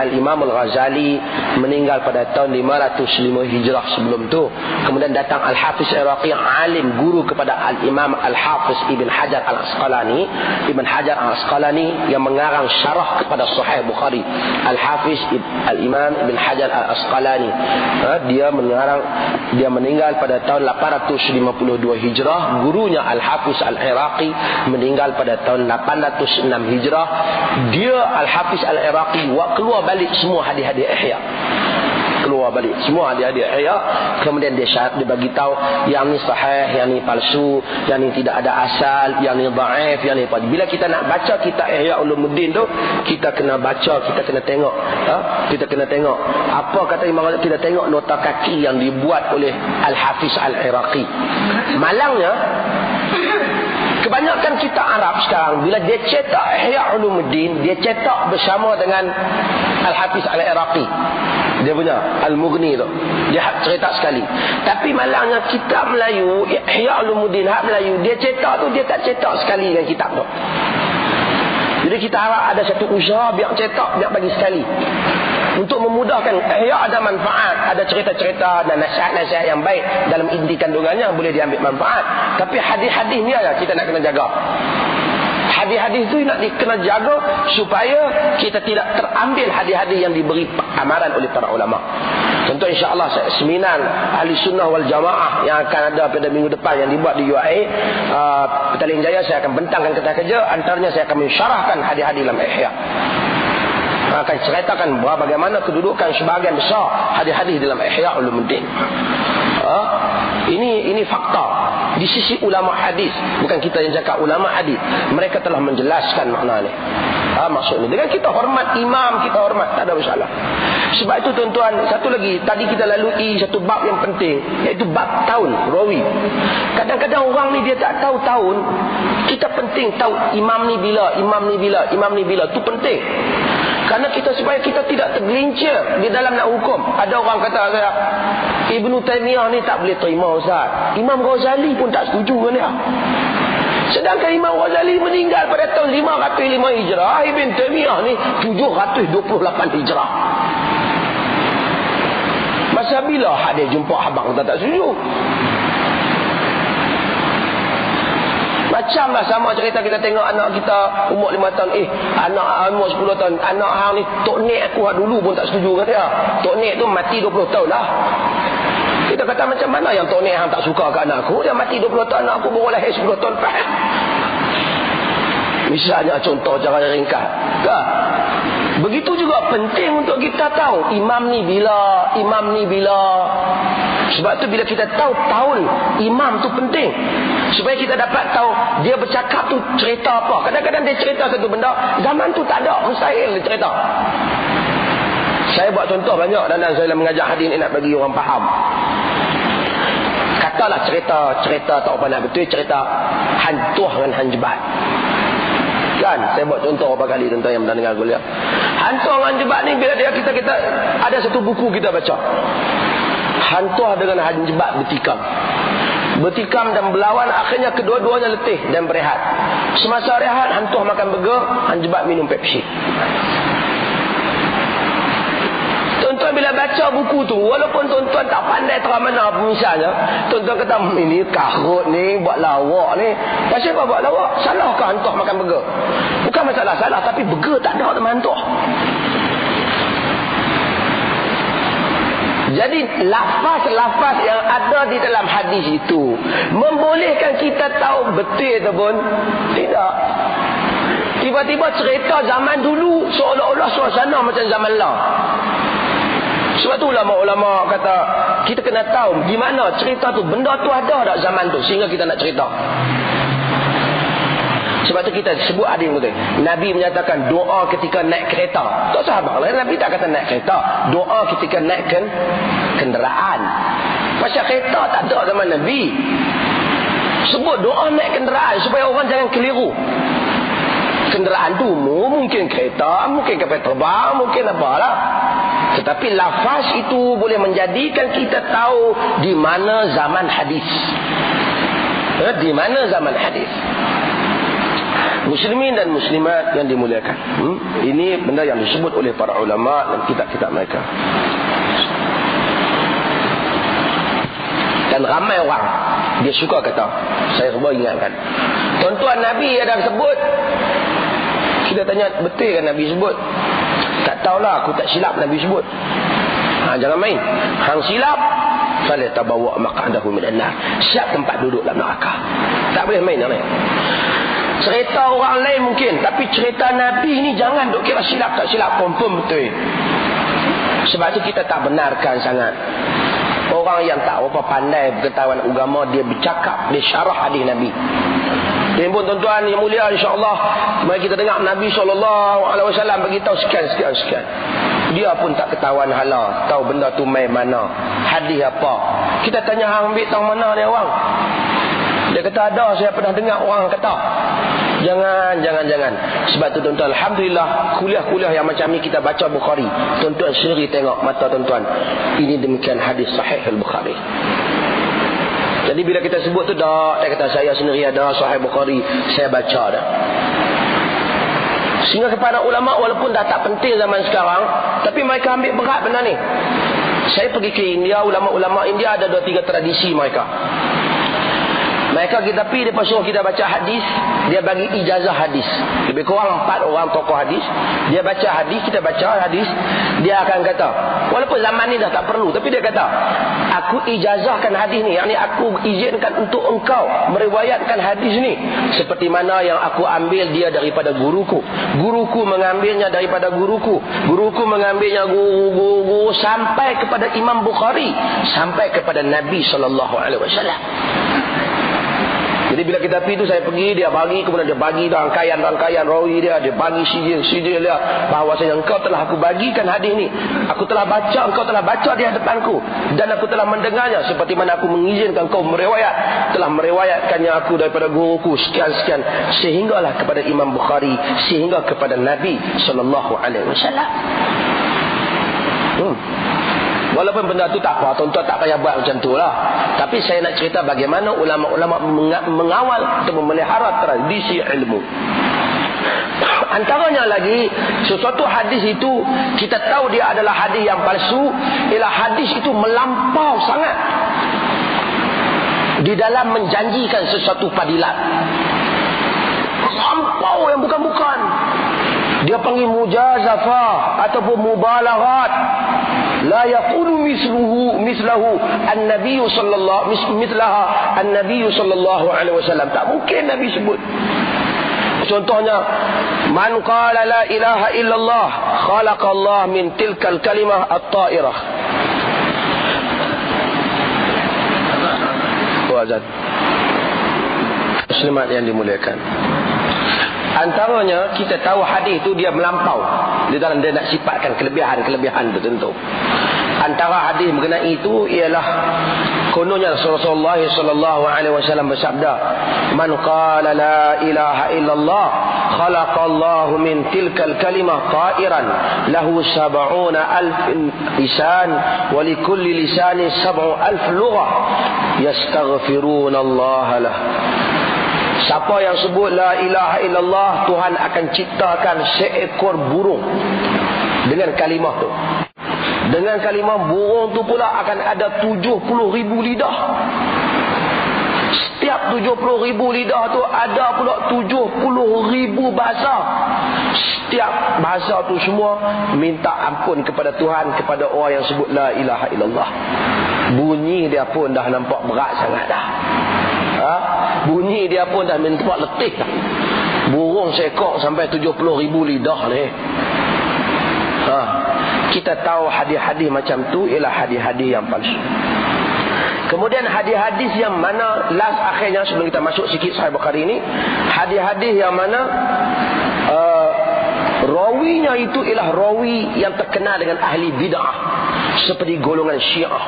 [SPEAKER 1] Al-Imam Al-Ghazali meninggal pada tahun 505 Hijrah sebelum tu. Kemudian datang Al-Hafiz Al-Iraqi, alim guru kepada Al-Imam Al-Hafiz Ibn Hajar Al-Asqalani. Ibn Hajar Al-Asqalani yang mengarang syarah kepada Sahih Bukhari. Al-Hafiz Al-Imam Ibn Hajar Al-Asqalani, dia meninggal pada tahun 852 Hijrah. Gurunya Al-Hafiz Al-Iraqi meninggal pada tahun 806 Hijrah. Dia Al-Hafiz Al-Iraqi keluar balik semua hadis-hadis Ihya. Keluar balik semua hadis-hadis Ihya. Kemudian dia bagi tahu yang ni sahih, yang ni palsu, yang ni tidak ada asal, yang ni dhaif, yang ni apa. Bila kita nak baca kitab Ihya Ulumuddin tu, kita kena baca, kita kena tengok, kita kena tengok apa kata Imam Ghazali. Kita tengok nota kaki yang dibuat oleh Al-Hafiz Al-Iraqi. Malangnya, kebanyakan kitab Arab sekarang bila dia cetak Ihya Ulumuddin, dia cetak bersama dengan Al-Hafiz Al-Iraqi. Dia punya Al-Mughni tu, dia cerita sekali. Tapi malangnya kitab Melayu Ihya Ulumuddin hak Melayu, dia cetak tu dia tak cetak sekali dengan kitab tu. Jadi kita harap ada satu usaha biar cetak, biar bagi sekali, untuk memudahkan. Ihya ada manfaat, ada cerita-cerita dan nasihat-nasihat yang baik dalam inti kandungannya, boleh diambil manfaat. Tapi hadis-hadis ni lah kita nak kena jaga. Hadis-hadis tu nak kena jaga supaya kita tidak terambil hadis-hadis yang diberi amaran oleh para ulama. Contoh insya-Allah seminar Ahli Sunnah wal Jamaah yang akan ada pada minggu depan yang dibuat di UAE Petaling Jaya, saya akan bentangkan kerja-kerja. Antaranya saya akan mensyarahkan hadis-hadis dalam Ihya. Akan ceritakan bagaimana kedudukan sebahagian besar hadis-hadis dalam Ihya Ulumuddin. Ini fakta di sisi ulama hadis, bukan kita yang cakap. Ulama hadis mereka telah menjelaskan makna ni. Maksudnya dengan kita hormat imam, kita hormat, tak ada masalah. Sebab itu tuan-tuan, satu lagi tadi kita lalui satu bab yang penting, iaitu bab tahun rawi. Kadang-kadang orang ni dia tak tahu tahun. Kita penting tahu imam ni bila, imam ni bila, imam ni bila. Itu penting. Karena kita, supaya kita tidak tergelincir di dalam nak hukum. Ada orang kata saya, Ibnu Taimiyah ni tak boleh terima Ustaz. Imam Ghazali pun tak setuju kan dia. Sedangkan Imam Ghazali meninggal pada tahun 505 Hijrah. Ibn Taimiyah ni 728 Hijrah. Masa bila ada jumpa abang tak setuju? Macam lah sama cerita kita tengok anak kita umur 5 tahun. Anak umur 10 tahun. Anak hang ni, Tok Nek aku dulu pun tak setuju kata dia. Tok Nek tu mati 20 tahun lah. Kita kata macam mana yang Tok Nek hang tak suka ke anak aku? Dia mati 20 tahun, anak aku baru lahir 10 tahun. Misalnya contoh cara ringkas. Begitu juga penting untuk kita tahu imam ni bila, imam ni bila. Sebab tu bila kita tahu tahun imam tu penting, supaya kita dapat tahu dia bercakap tu cerita apa. Kadang-kadang dia cerita satu benda, zaman tu tak ada, mustahil dia cerita. Saya buat contoh banyak dan saya mengajar hadis ni nak bagi orang faham. Katalah cerita tak apa nak betul, cerita hantuah dengan hanjebat. Kan saya buat contoh berapa kali tuan-tuan yang mendengar kuliah. Hantuah dengan hanjebat ni bila kita ada satu buku kita baca. Hantuah dengan hanjebat bertikam dan berlawan, akhirnya kedua-duanya letih dan berehat. Semasa rehat, hantuah makan burger, hanjebat minum Pepsi. Tuan-tuan bila baca buku tu, walaupun tuan-tuan tak pandai terang mana misalnya, tuan-tuan kata ini karut ni buat lawak ni. Pasal apa buat lawak? Salahkah hantuah makan burger? Bukan masalah salah, tapi burger tak ada nama hantuah. Jadi lafaz-lafaz yang ada di dalam hadis itu membolehkan kita tahu betul ataupun tidak. Tiba-tiba cerita zaman dulu seolah-olah suasana macam zaman lah. Sebab tu ulama-ulama kata kita kena tahu di mana cerita tu, benda tu ada tak zaman tu sehingga kita nak cerita. Sebab tu kita sebut ada yang betul. Nabi menyatakan doa ketika naik kereta. Tak sahabat lain Nabi tak kata naik kereta. Doa ketika naik kenderaan. Pasal kereta tak ada zaman Nabi. Sebut doa naik kenderaan supaya orang jangan keliru. Kenderaan tu mungkin kereta, mungkin kapal terbang, mungkin apalah. Tetapi lafaz itu boleh menjadikan kita tahu di mana zaman hadis. Di mana zaman hadis. Muslimin dan muslimat yang dimuliakan. Ini benda yang disebut oleh para ulama dan kitab-kitab mereka. Dan ramai orang dia suka kata, saya cuba ingatkan, tuan-tuan Nabi ada sebut. Kita tanya, betul kan Nabi sebut? Tak tahulah, aku tak silap Nabi sebut. Jangan main. Hang silap, fala tabawa maq'adahu minan nar. Siap tempat duduk dalam neraka. Tak boleh main ni. Cerita orang lain mungkin, tapi cerita Nabi ni jangan duk kira silap tak silap, confirm betul. Sebab tu kita tak benarkan sangat orang yang tak apa pandai pengetahuan agama dia bercakap, dia syarah hadis Nabi. Timbul tuan-tuan yang mulia, insya-Allah mari kita dengar Nabi SAW bagi tahu sekian. Dia pun tak ketahuan hala, tahu benda tu mai mana, hadis apa. Kita tanya hang ambil tahu mana dia orang. Dia kata ada, saya pernah dengar orang kata. Jangan. Sebab tu tuan-tuan, alhamdulillah kuliah-kuliah yang macam ni kita baca Bukhari. Tuan-tuan sendiri tengok mata tuan-tuan. Ini demikian hadis sahih al-Bukhari. Jadi bila kita sebut tu dah, dia kata saya sendiri ada Sahih Bukhari, saya baca dah. Sehingga kepada ulama walaupun dah tak penting zaman sekarang, tapi mereka ambil berat benda ni. Saya pergi ke India, ulama-ulama India ada 2-3 tradisi mereka. Mereka kita pergi, dia suruh kita baca hadis, dia bagi ijazah hadis. Lebih kurang 4 orang tokoh hadis. Dia baca hadis, kita baca hadis. Dia akan kata, walaupun zaman ni dah tak perlu, tapi dia kata, aku ijazahkan hadis ni, yakni aku izinkan untuk engkau meriwayatkan hadis ni seperti mana yang aku ambil dia daripada guruku. Guruku mengambilnya daripada guruku. Guruku mengambilnya guru sampai kepada Imam Bukhari, sampai kepada Nabi SAW. Jadi bila kita pergi tu, saya pergi, dia bagi, kemudian dia bagi rangkaian rawi dia bagi sijil dia, bahawasanya engkau telah aku bagikan hadis ni, aku telah baca, engkau telah baca di hadapanku, dan aku telah mendengarnya seperti mana aku mengizinkan engkau telah meriwayatkannya aku daripada guruku sekian, sehinggalah kepada Imam Bukhari, sehingga kepada Nabi SAW. Walaupun benda tu tak apa, tuan-tuan tak payah buat macam tu lah. Tapi saya nak cerita bagaimana ulama-ulama mengawal atau memelihara tradisi ilmu. Antaranya lagi, sesuatu hadis itu kita tahu dia adalah hadis yang palsu, ialah hadis itu melampau sangat di dalam menjanjikan sesuatu fadilat. Melampau yang bukan-bukan. Dia panggil mujazafah ataupun mubalaghat. La yaqulu mislahu an-nabiy sallallahu alaihi wasallam. Tak mungkin Nabi sebut. Contohnya, man qala la ilaha illallah khalaqallah min tilkal kalimah at-ta'irah. Tuan-tuan muslimat yang dimuliakan, antaranya kita tahu hadis itu dia melampau di dalam dia nak sifatkan kelebihan tertentu. Antara hadis mengenai itu ialah kononnya Rasulullah sallallahu alaihi wasallam bersabda, man qala la ilaha illallah khalaqallahu min tilkal kalimah ta'iran lahu 70,000 lisan wa likulli lisanin 70,000 lughah yastaghfiruna Allah lah. Siapa yang sebut la ilaha illallah, Tuhan akan ciptakan seekor burung dengan kalimah tu. Dengan kalimah burung tu pula akan ada 70,000 lidah. Setiap 70,000 lidah tu ada pula 70,000 bahasa. Setiap bahasa tu semua minta ampun kepada Tuhan, kepada orang yang sebut la ilaha illallah. Bunyi dia pun dah nampak berat sangat dah. Bunyi dia pun dah nampak letih dah. Burung seekor sampai 70,000 lidah ni. Kita tahu hadis-hadis macam tu ialah hadis-hadis yang palsu. Kemudian hadis-hadis yang mana last akhirnya, sebelum kita masuk sikit Sahih Bukhari ini, hadis-hadis yang mana rawinya itu ialah rawi yang terkenal dengan ahli bid'ah, seperti golongan Syiah.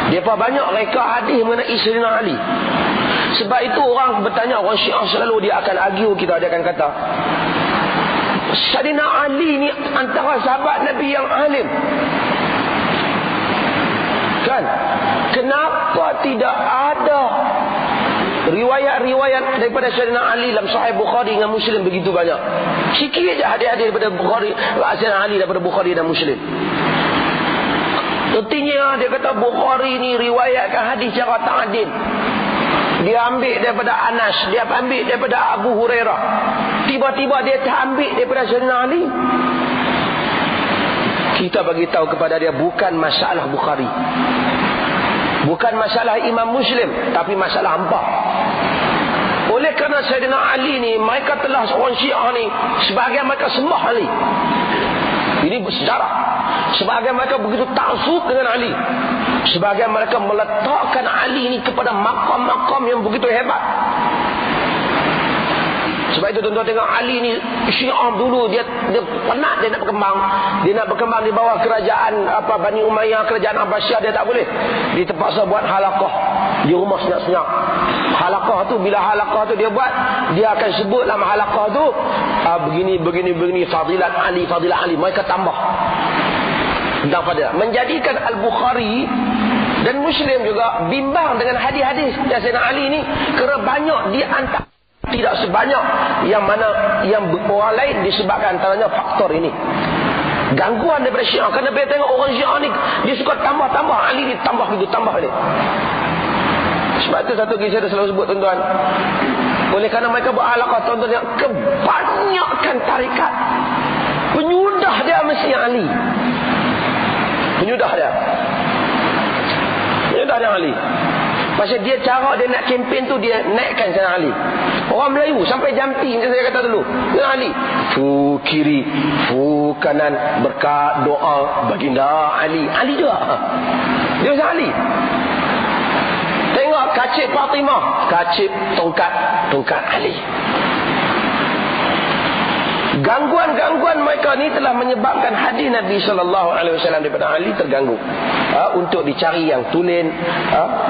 [SPEAKER 1] Mereka banyak reka hadis mengenai Sayyidina Ali. Sebab itu orang bertanya, orang Syiah selalu dia akan argue kita, dia akan kata Sayyidina Ali ni antara sahabat Nabi yang alim. Kan? Kenapa tidak ada riwayat-riwayat daripada Sayyidina Ali dalam Sahih Bukhari dengan Muslim begitu banyak? Sikit aja hadis-hadis daripada Bukhari, Sayyidina Ali daripada Bukhari dan Muslim. Artinya dia kata Bukhari ni riwayatkan hadis secara ta'adil. Dia ambil daripada Anas, dia ambil daripada Abu Hurairah. Tiba-tiba dia tak ambil daripada Sayyidina Ali. Kita bagi tahu kepada dia bukan masalah Bukhari, bukan masalah Imam Muslim, tapi masalah hampa. Oleh kerana Sayyidina Ali ni, mereka telah orang Syiah ni sebahagian mereka sembah Ali. Ini bersejarah. Sebahagian mereka begitu taksub dengan Ali. Sebahagian mereka meletakkan Ali ini kepada makam-makam yang begitu hebat. Sebab itu tuan-tuan tengok Ali ni Syiah dulu dia penat dia nak berkembang. Dia nak berkembang di bawah kerajaan Bani Umayyah, kerajaan Abbasiyah, dia tak boleh. Dia terpaksa buat halaqah di rumah senyap-senyap. Halaqah tu, bila halaqah tu dia buat, dia akan sebut dalam halaqah tu begini fadilat Ali. Mereka tambah tentang fadilat. Menjadikan Al-Bukhari dan Muslim juga bimbang dengan hadis-hadis Sayyidina Ali ni, kerana banyak di antara, tidak sebanyak yang mana yang orang lain, disebabkan antaranya faktor ini. Gangguan daripada Syiah. Kerana bila tengok orang Syiah ni, dia suka tambah Ali ni, tambah ni. Sebab itu satu kisah dia selalu sebut tuan-tuan. Oleh kerana mereka beralaqah, tuan-tuan, yang kebanyakan tarikat penyudah dia mesti Ali. Penyudah dia Ali. Pasal dia cara dia nak kempen tu, dia naikkan Sayyidina Ali. Orang Melayu sampai jampi, macam saya kata dulu, Sayyidina Ali fu kiri, fu kanan, berkat doa baginda Ali. Ali juga dia Sayyidina Ali. Tengok kacip Fatimah, kacip tongkat Ali. Gangguan-gangguan mereka ni telah menyebabkan hadis Nabi SAW daripada Ali terganggu. Untuk dicari yang tulen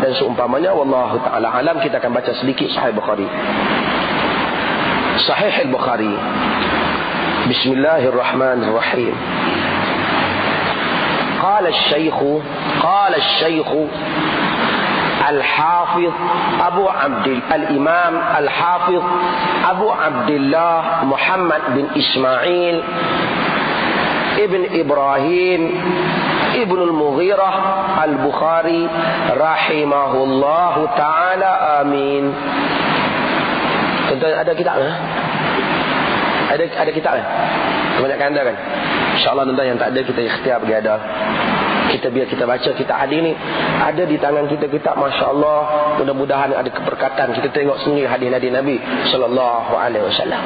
[SPEAKER 1] dan seumpamanya. Wallahu ta'ala alam. Kita akan baca sedikit Sahih Bukhari. Sahih Al-Bukhari. Bismillahirrahmanirrahim. Qala al-Shaykh Al-Hafiz Abu Abdil Al-Imam Al-Hafiz Abu Abdullah Muhammad bin Ismail Ibn Ibrahim Ibn Al-Mughirah Al-Bukhari rahimahullahu ta'ala, amin. Tuan-tuan, ada kitab kan? Ada kitab kan? Kebanyakan anda kan? InsyaAllah tuan-tuan, yang tak ada kita ikhtiar pergi ada. Biar kita baca kitab hadis ni. Ada di tangan kita kitab, masya-Allah. Mudah-mudahan ada keberkatan. Kita tengok sendiri hadis Nabi sallallahu alaihi wasallam.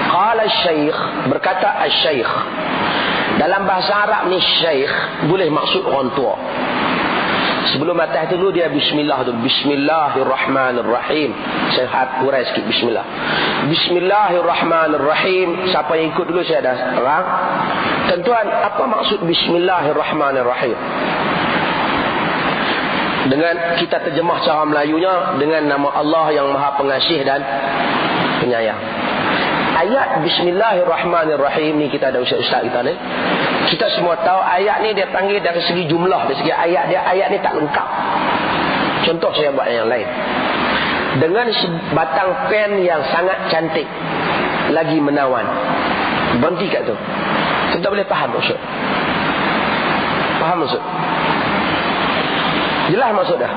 [SPEAKER 1] Qala asy-syaikh, berkata asy-syaikh. Dalam bahasa Arab ni syaikh boleh maksud orang tua. Sebelum atas dulu dia bismillah dulu. Bismillahirrahmanirrahim. Saya urai sikit bismillah. Bismillahirrahmanirrahim. Siapa yang ikut dulu saya dah terang. Tuan-tuan, apa maksud bismillahirrahmanirrahim? Dengan kita terjemah cara Melayunya dengan nama Allah yang Maha Pengasih dan Penyayang. Ayat bismillahirrahmanirrahim ni, kita ada ustaz-ustaz kita ni. Kita semua tahu ayat ni dia panggil dari segi jumlah, dari segi ayat dia, ayat ni tak lengkap. Contoh saya buat yang lain. Dengan sebatang pen yang sangat cantik, lagi menawan. Berhenti kat tu. Kita boleh faham maksud. Faham maksud? Jelas maksud dah.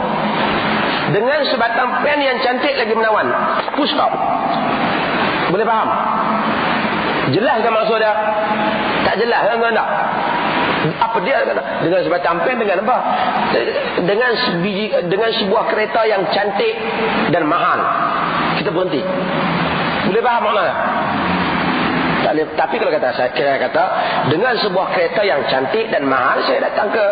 [SPEAKER 1] Dengan sebatang pen yang cantik lagi menawan. Full stop. Boleh faham? Jelas kan maksud dia? Tak jelas kan tuan tak? Apa dia kata? Dengan sebatang pen, dengan apa? Dengan sebuah kereta yang cantik dan mahal. Kita berhenti. Boleh faham maknanya? Tapi kalau saya kata dengan sebuah kereta yang cantik dan mahal, saya datang ke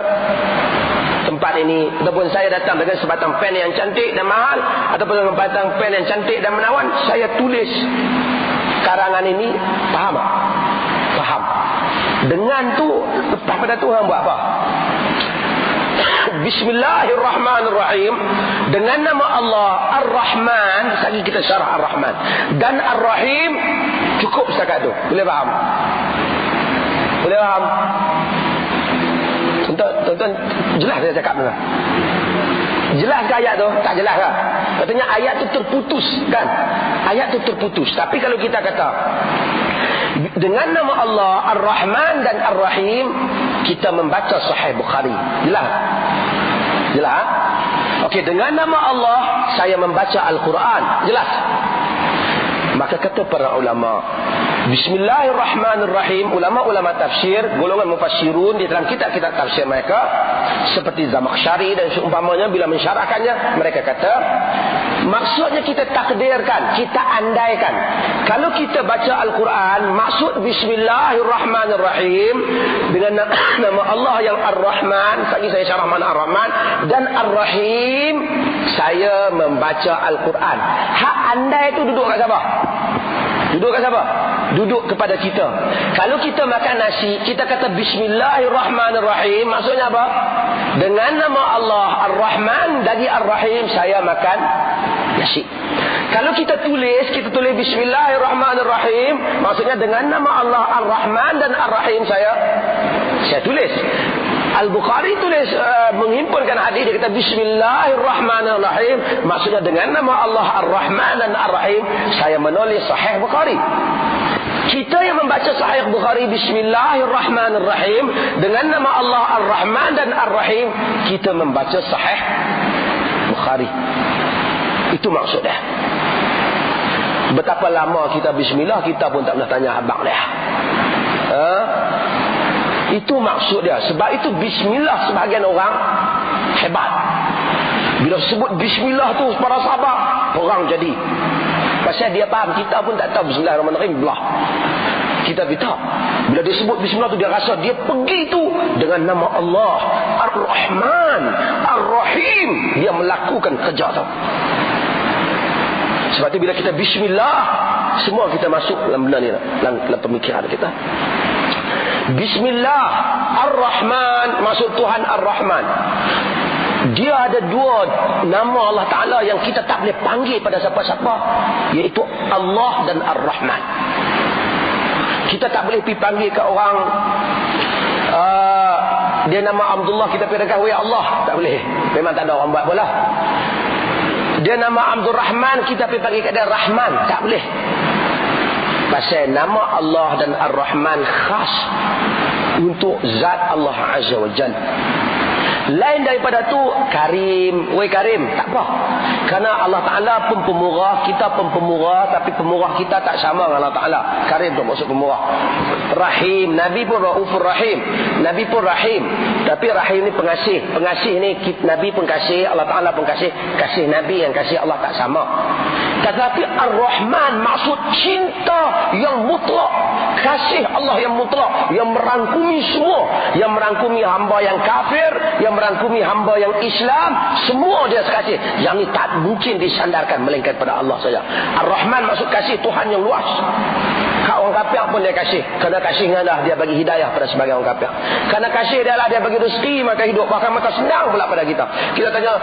[SPEAKER 1] tempat ini, ataupun saya datang dengan sebatang pen yang cantik dan mahal, ataupun dengan sebatang pen yang cantik dan menawan, saya tulis karangan ini, faham tak? Faham. Dengan tu, lepas pada tu orang buat apa? Bismillahirrahmanirrahim. Dengan nama Allah Ar-Rahman. Sekali kita syarah Ar-Rahman dan Ar-Rahim. Cukup setakat tu. Boleh faham? Boleh faham? Tuan-tuan, jelas saya cakap tu. Jelas ke ayat tu? Tak jelas lah. Katanya ayat tu terputus kan? Ayat tu terputus. Tapi kalau kita kata dengan nama Allah Ar-Rahman dan Ar-Rahim, kita membaca Sahih Bukhari. Jelas? Jelas? Okey, dengan nama Allah saya membaca Al-Quran. Jelas? Maka kata para ulama, Bismillahirrahmanirrahim. Ulama-ulama tafsir, golongan mufassirun di dalam kitab-kitab tafsir mereka seperti Zamakhsyari dan seumpamanya, bila mensyarahkannya mereka kata maksudnya kita takdirkan, kita andaikan kalau kita baca Al-Quran maksud Bismillahirrahmanirrahim dengan nama Allah yang Ar-Rahman. Tadi saya syarah mana Ar-Rahman dan Ar-Rahim, saya membaca Al-Quran. Hak andai itu duduk kat siapa? Duduk kat siapa? Duduk kepada kita. Kalau kita makan nasi, kita kata Bismillahirrahmanirrahim, maksudnya apa? Dengan nama Allah Ar-Rahman dari Ar-Rahim, saya makan nasi. Kalau kita tulis Bismillahirrahmanirrahim, maksudnya dengan nama Allah Ar-Rahman dan Ar-Rahim, saya tulis. Al-Bukhari tulis menghimpunkan hadis, dia kata Bismillahirrahmanirrahim, maksudnya dengan nama Allah Ar-Rahman dan Ar-Rahim, saya menulis Sahih Bukhari. Kita yang membaca Sahih Bukhari Bismillahirrahmanirrahim dengan nama Allah Ar-Rahman dan Ar-Rahim, kita membaca Sahih Bukhari. Itu maksudnya. Betapa lama kita bismillah, kita pun tak pernah tanya abang dia. Itu maksud dia. Sebab itu bismillah sebahagian orang hebat. Bila sebut bismillah tu para sahabat, orang jadi. Pasal dia faham, kita pun tak tahu Bismillahirrahmanirrahim belah. Kita tak. Bila dia sebut bismillah tu, dia rasa dia pergi tu dengan nama Allah Ar-Rahman Ar-Rahim, dia melakukan kerja tu. Sebab tu bila kita bismillah, semua kita masuk dalam benda ni, dalam pemikiran kita. Bismillah Ar-Rahman, maksud Tuhan Ar-Rahman. Dia ada dua nama Allah Ta'ala yang kita tak boleh panggil pada siapa-siapa, iaitu Allah dan Ar-Rahman. Kita tak boleh pergi panggil ke orang dia nama Abdullah, kita pergi dekat ya Allah, tak boleh. Memang tak ada orang buat bola. Dia nama Abdul Rahman, kita pergi panggil kat dia Rahman, tak boleh. Pasal nama Allah dan Ar-Rahman khas untuk zat Allah Azza wa Jalla. Lain daripada tu Karim, wei Karim, tak apa. Kerana Allah Ta'ala pun pemurah, kita pun pemurah, tapi pemurah kita tak sama dengan Allah Ta'ala. Karim tu maksud pemurah. Rahim, Nabi pun Raufur Rahim, Nabi pun Rahim, tapi Rahim ni pengasih. Pengasih ni Nabi pun kasih, Allah Ta'ala pun kasih. Kasih Nabi yang kasih Allah tak sama. Tetapi Ar-Rahman maksud cinta yang mutlak, kasih Allah yang mutlak, yang merangkumi semua, yang merangkumi hamba yang kafir, yang merangkumi hamba yang Islam, semua dia kasih. Yang ini tak mungkin disandarkan melainkan pada Allah saja. Ar-Rahman maksud kasih Tuhan yang luas. Hak orang kafir pun dia kasih. Kerana kasihnya lah dia bagi hidayah pada sebagian orang kafir. Kerana kasih dia lah dia bagi rezeki, maka hidup. Bahkan maka senang pula pada kita. Kita tanya,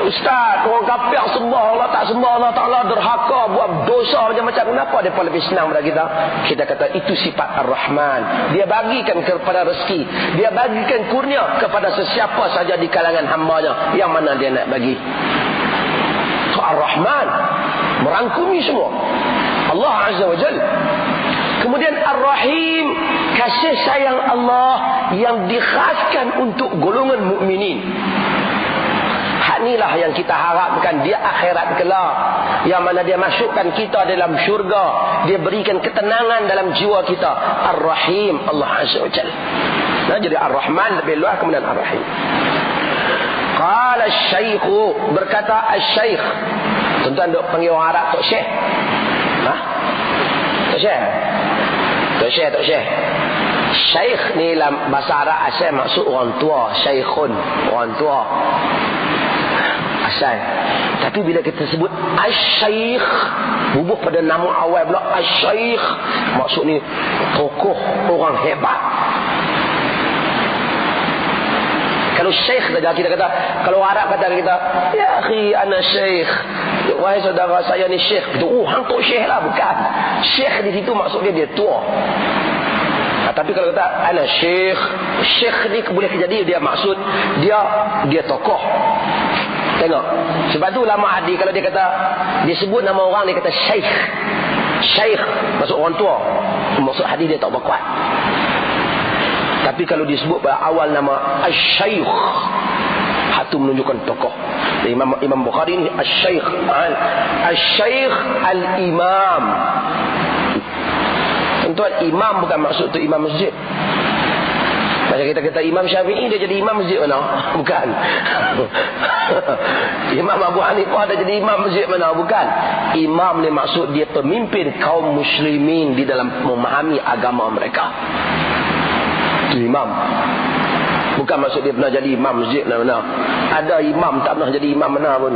[SPEAKER 1] Ustaz, orang kafir sembah Allah, tak sembah Allah Ta'ala, derhaka, buat dosa macam-macam, kenapa dia lebih senang pada kita? Kita kata itu sifat Ar-Rahman. Dia bagikan kepada rezeki, dia bagikan kurnia kepada sesiapa saja di kalangan hambanya, yang mana dia nak bagi. Ar-Rahman merangkumi semua, Allah Azza wa Jalla. Kemudian Ar-Rahim, kasih sayang Allah yang dikhaskan untuk golongan mukminin. Hak inilah yang kita harapkan dia akhirat kelak, yang mana dia masukkan kita dalam syurga, dia berikan ketenangan dalam jiwa kita. Ar-Rahim, Allah Azza wa Jalla. Nah, jadi Ar-Rahman lebih luas, kemudian Ar-Rahim. Qala Syekh, berkata Al-Syekh. Tuan-tuan duk panggil orang Arab Tok Syekh. Ha? Tok Syekh. Tok Syekh, Tok Syekh. Syekh ni dalam bahasa Arab asal maksud orang tua, Syekhun, orang tua. Asal. Tapi bila kita sebut Al-Syekh, bubuh pada nama awal pula Al-Syekh, maksud ni tokoh, orang hebat. Kalau syekh saja kita kata, kalau Arab kata kita, ya akhi ana syekh, wahai saudara saya ni syekh. Hang tu syekh lah, bukan. Syekh di situ maksud dia tua. Tapi kalau kata ana syekh, syekh ni boleh jadi dia maksud dia tokoh. Tengok. Sebab tu ulama hadis kalau dia kata, dia sebut nama orang, dia kata syekh. Syekh maksud orang tua. Maksud hadis dia tak berkuat. Tapi kalau disebut pada awal nama Asy-Syaikh, itu menunjukkan tokoh. Imam Bukhari ni Asy-Syaikh, Asy-Syaikh Al-Imam. Tuan, imam bukan maksud tu imam masjid. Macam kita kata Imam Syafi'i, dia jadi imam masjid mana? Bukan. Imam Abu Hanifah dia jadi imam masjid mana? Bukan. Imam ni maksud dia pemimpin kaum muslimin di dalam memahami agama mereka. Itu imam. Bukan maksud dia pernah jadi imam masjid mana-mana. Ada imam tak pernah jadi imam mana pun,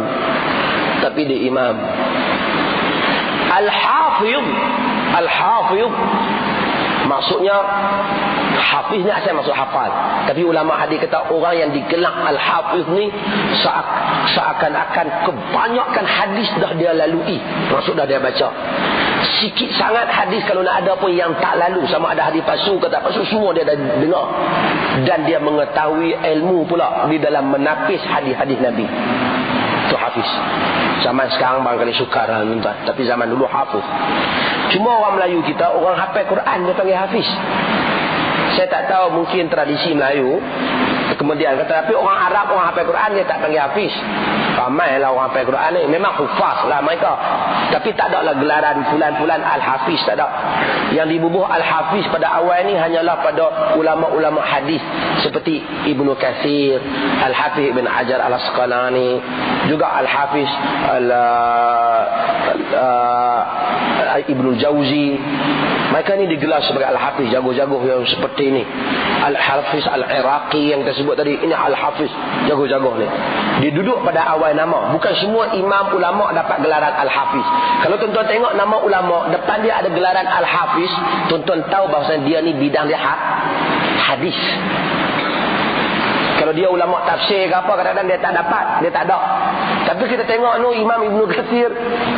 [SPEAKER 1] tapi dia imam. Al-Hafiz, Al-Hafiz maksudnya, hafiz ni asal maksud hafal. Tapi ulama hadis kata orang yang digelar Al-Hafiz ni seakan-akan kebanyakan hadis dah dia lalui, maksud dah dia baca. Sikit sangat hadis kalau nak ada pun yang tak lalu, sama ada hadis palsu ke tak palsu, semua dia dah dengar. Dan dia mengetahui ilmu pula di dalam menapis hadis-hadis Nabi. Itu hafiz. Zaman sekarang barangkali sukar tuan, tapi zaman dulu hafiz. Cuma orang Melayu kita, orang hafal Quran dia panggil hafiz. Saya tak tahu, mungkin tradisi Melayu kemudian kata, tapi orang Arab, orang hafal Quran dia tak panggil hafiz. Ramailah orang hafal Quran ni, memang hufaz lah mereka, tapi tak ada lah gelaran fulan-fulan Al-Hafiz, tak ada. Yang dibubuh Al-Hafiz pada awal ni hanyalah pada ulama-ulama hadis seperti Ibnu Katsir, Al-Hafiz Ibn Hajar Al-Asqalani, juga Al-Hafiz Ibnu Jauzi. Mereka ni digelar sebagai Al-Hafiz, jago-jago yang seperti ni. Al-Hafiz Al-Iraqi yang kita sebut tadi, ini Al-Hafiz, jago-jago ni. Dia duduk pada awal nama. Bukan semua imam ulama dapat gelaran Al-Hafiz. Kalau tuan-tuan tengok nama ulama, depan dia ada gelaran Al-Hafiz, tuan-tuan tahu bahawa dia ni bidang dia hadis. Kalau dia ulama tafsir ke apa, kadang-kadang dia tak dapat, dia tak ada. Tapi kita tengok ni Imam Ibnu Katsir,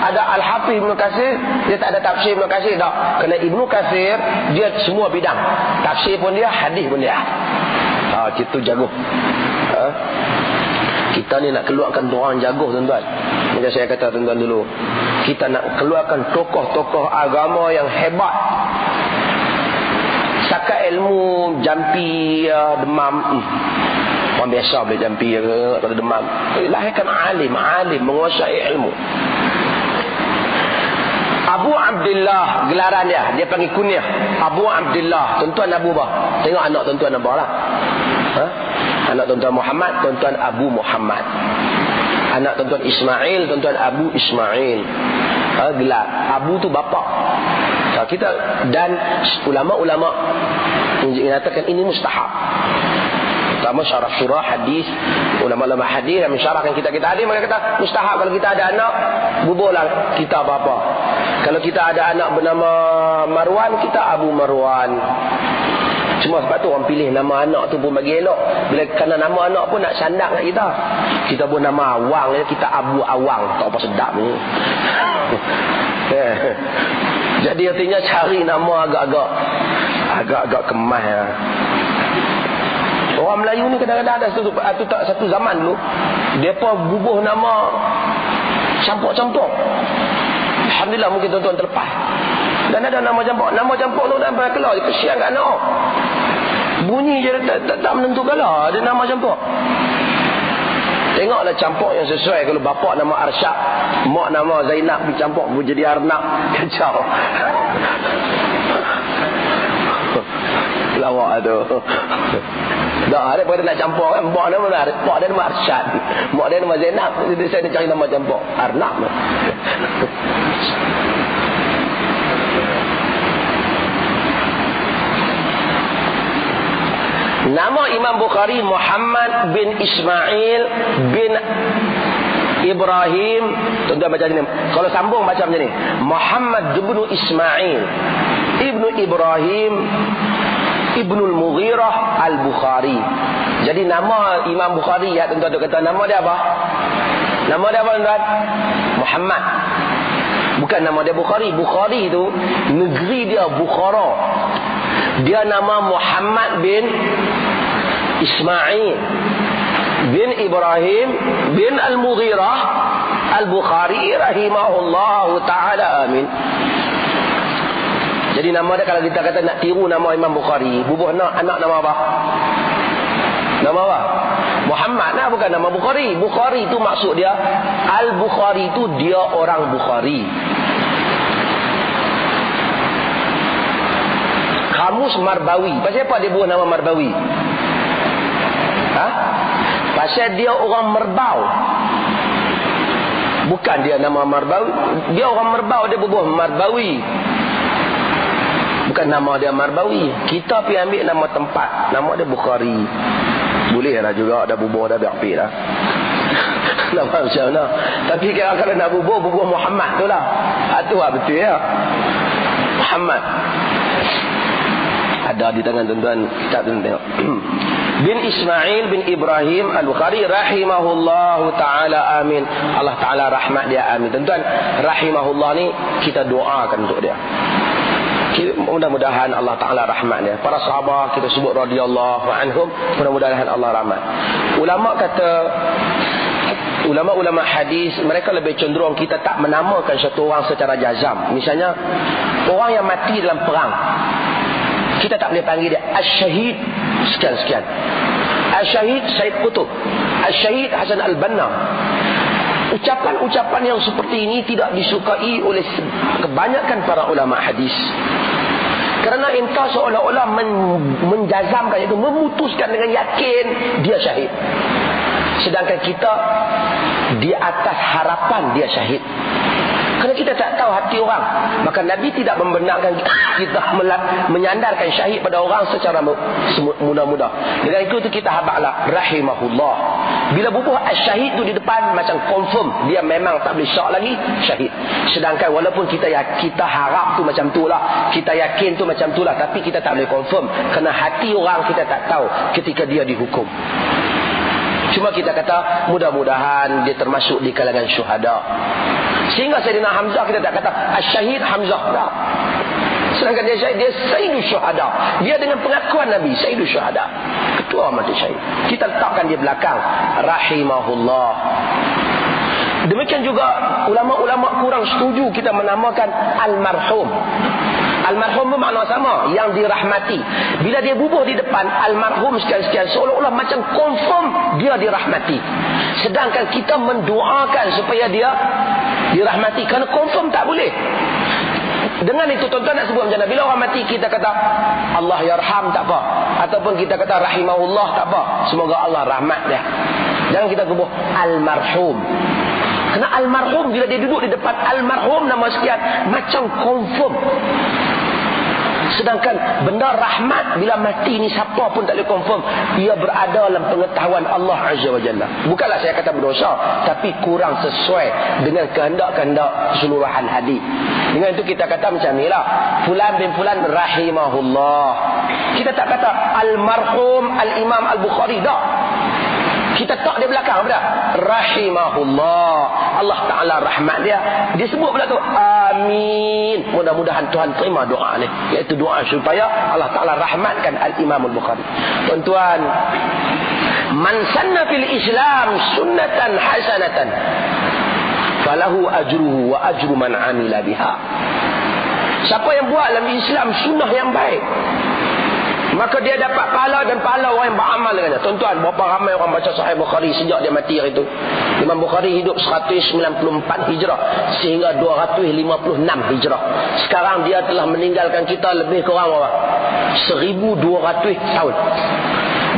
[SPEAKER 1] ada Al-Hafiz Ibnu Katsir, dia tak ada tafsir Ibnu Katsir tak. Kerana Ibnu Katsir dia semua bidang. Tafsir pun dia, hadis pun dia. Itu jago. Kita ni nak keluarkan orang jago tuan-tuan. Macam saya kata tuan-tuan dulu, kita nak keluarkan tokoh-tokoh agama yang hebat. Sakat ilmu jampi, demam, orang biasa boleh jampi kalau demam. Lahirkan alim menguasai ilmu. Abu Abdullah gelaran dia panggil kunyah Abu Abdullah, tuan-tuan Abu bah. Tengok anak tuan-tuan apa lah. Anak tuan-tuan Muhammad, tuan-tuan Abu Muhammad. Anak tuan-tuan Ismail, tuan-tuan Abu Ismail. Gelar Abu tu bapa. Kita dan ulama-ulama menyatakan ini mustahab. Pertama syarah surah hadis, ulama-ulama hadis yang mensyarahkan kita hadis, mereka kata mustahab kalau kita ada anak, bubuhlah kita apa-apa. Kalau kita ada anak bernama Marwan, kita Abu Marwan. Cuma sebab tu orang pilih nama anak tu pun bagi elok. Bila kerana nama anak pun nak sandak kat kita. Kita pun nama Awang, kita Abu Awang. Tak apa sedap ni. Jadi artinya cari nama agak-agak kemas ya. Orang Melayu ni kadang-kadang ada satu zaman dulu, depa bubuh nama campur-campur. Alhamdulillah mungkin tuan-tuan terlepas. Dan ada nama campur. Nama campur tu dah keluar, kesian kat anak. Bunyi je tak menentu kalah, ada nama campur. Tengoklah campur yang sesuai. Kalau bapak nama Arsyad, mak nama Zainab, dicampur jadi Arnab, kacau. Lawak tu. Dah ada pada nak campur kan, mak dia nama Arsyad, mak dia nama Zainab, jadi saya nak cari nama campur Arnab. Nama Imam Bukhari Muhammad bin Ismail bin Ibrahim. Tuan-tuan baca ni. Kalau sambung baca macam ni. Muhammad ibnu Ismail ibnu Ibrahim ibnu Al-Mughirah Al-Bukhari. Jadi nama Imam Bukhari ya tuan-tuan kata nama dia apa? Nama dia apa tuan-tuan? Muhammad. Bukan nama dia Bukhari. Bukhari itu negeri dia Bukhara. Dia nama Muhammad bin Ismail bin Ibrahim bin Al-Mughirah Al-Bukhari rahimahullahu ta'ala, amin. Jadi nama dia, kalau kita kata nak tiru nama Imam Bukhari, bubuh anak nama apa? Nama apa? Muhammad lah, bukan nama Bukhari. Bukhari itu maksud dia, Al-Bukhari itu dia orang Bukhari. Kamus Marbawi. Pasal apa dia buat nama Marbawi? Pasal dia orang Merbau. Bukan dia nama Marbawi. Dia orang Merbau, dia bubuh Marbawi. Bukan nama dia Marbawi. Kita pergi ambil nama tempat, nama dia Bukhari. Boleh lah juga, dah bubuh dah biar lah. Nama macam mana. Tapi kalau nak bubuh Muhammad tu lah. Itu lah betul ya. Muhammad. Ada di tangan tuan-tuan, kitab tuan tengok. Bin Ismail bin Ibrahim Al-Bukhari rahimahullahu ta'ala, amin. Allah Ta'ala rahmat dia, amin. Tuan-tuan, rahimahullah ni kita doakan untuk dia. Mudah-mudahan Allah Ta'ala rahmat dia. Para sahabat kita sebut radhiyallahu anhum, mudah-mudahan Allah rahmat. Ulama-ulama hadis, mereka lebih cenderung kita tak menamakan satu orang secara jazam. Misalnya orang yang mati dalam perang, kita tak boleh panggil dia Al-Syahid sekian-sekian. Al-Syahid Syed Qutb, Al-Syahid Hasan Al-Banna. Ucapan-ucapan yang seperti ini tidak disukai oleh kebanyakan para ulama hadis. Kerana entah seolah-olah menjazamkan itu, memutuskan dengan yakin dia syahid. Sedangkan kita di atas harapan dia syahid. Kerana kita tak tahu hati orang, maka Nabi tidak membenarkan kita menyandarkan syahid pada orang secara mudah-mudah. Dengan itu kita habaklah rahimahullah. Bila bubuh syahid tu di depan, macam confirm dia memang tak boleh syak lagi syahid. Sedangkan walaupun kita harap tu macam tu lah, kita yakin tu macam tu lah, tapi kita tak boleh confirm. Kerana hati orang kita tak tahu ketika dia dihukum. Cuma kita kata mudah-mudahan dia termasuk di kalangan syuhada. Sehingga Sayyidina Hamzah kita tak kata Al-Syahid Hamzah, tak. Sedangkan dia syahid, dia Sayyidul Syuhada. Dia dengan pengakuan Nabi Sayyidul Syuhada, ketua mati syahid. Kita letakkan dia belakang rahimahullah. Demikian juga ulama-ulama kurang setuju kita menamakan Al-Marhum. Al-Marhum bermakna sama, yang dirahmati. Bila dia bubuh di depan Al-Marhum sekian-sekian, seolah-olah macam confirm dia dirahmati. Sedangkan kita mendoakan supaya dia dirahmati, kerana confirm tak boleh. Dengan itu tuan-tuan nak sebut macam mana? Bila orang mati kita kata Allah yarham, tak apa. Ataupun kita kata rahimahullah, tak apa. Semoga Allah rahmat dia. Jangan kita bubuh Al-Marhum. Kerana Al-Marhum bila dia duduk di depan Al-Marhum nama sekian, macam confirm. Sedangkan benda rahmat bila mati ni siapa pun tak boleh confirm. Ia berada dalam pengetahuan Allah Azza wa Jalla. Bukanlah saya kata berdosa, tapi kurang sesuai dengan kehendak-kehendak keseluruhan hadis. Dengan itu kita kata macam ni lah, fulan bin fulan rahimahullah. Kita tak kata Al-Marhum Al-Imam Al-Bukhari, tak. Kita tak di belakang apa dah? Rahimahullah. Allah Ta'ala rahmat dia. Dia sebut pula tu amin. Mudah-mudahan Tuhan terima doa ni, iaitu doa supaya Allah Ta'ala rahmatkan Al-Imam Al-Bukhari. Tuan-tuan, man sanna fil Islam sunnatan hasanatan falahu ajruhu wa ajru man amila biha. Siapa yang buat dalam Islam sunnah yang baik, maka dia dapat pahala dan pahala orang yang beramal dengannya. Tuan-tuan, berapa ramai orang baca Sahih Bukhari sejak dia mati hari itu? Imam Bukhari hidup 194 Hijrah sehingga 256 Hijrah. Sekarang dia telah meninggalkan kita lebih kurang 1200 tahun.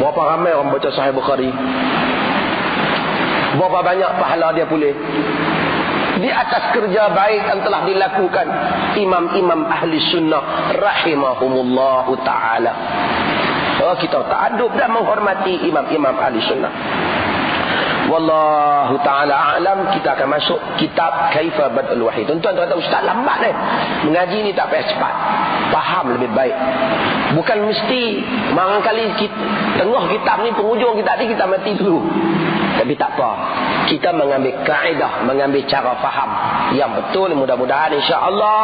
[SPEAKER 1] Berapa ramai orang baca Sahih Bukhari? Berapa banyak pahala dia pulih di atas kerja baik yang telah dilakukan imam-imam ahli sunnah rahimahumullahu ta'ala. Kita ta'adub dan menghormati imam-imam ahli sunnah. Wallahu ta'ala a'lam. Kita akan masuk kitab Kaifa Bad'ul Wahyi. Tuan-tuan kata, ustaz lambat ni. Mengaji ni tak payah cepat. Faham lebih baik. Bukan mesti barangkali tengah kitab ni, penghujung kitab ni kita mati dulu. Tapi tak apa. Kita mengambil kaedah, mengambil cara faham yang betul, mudah-mudahan insya-Allah,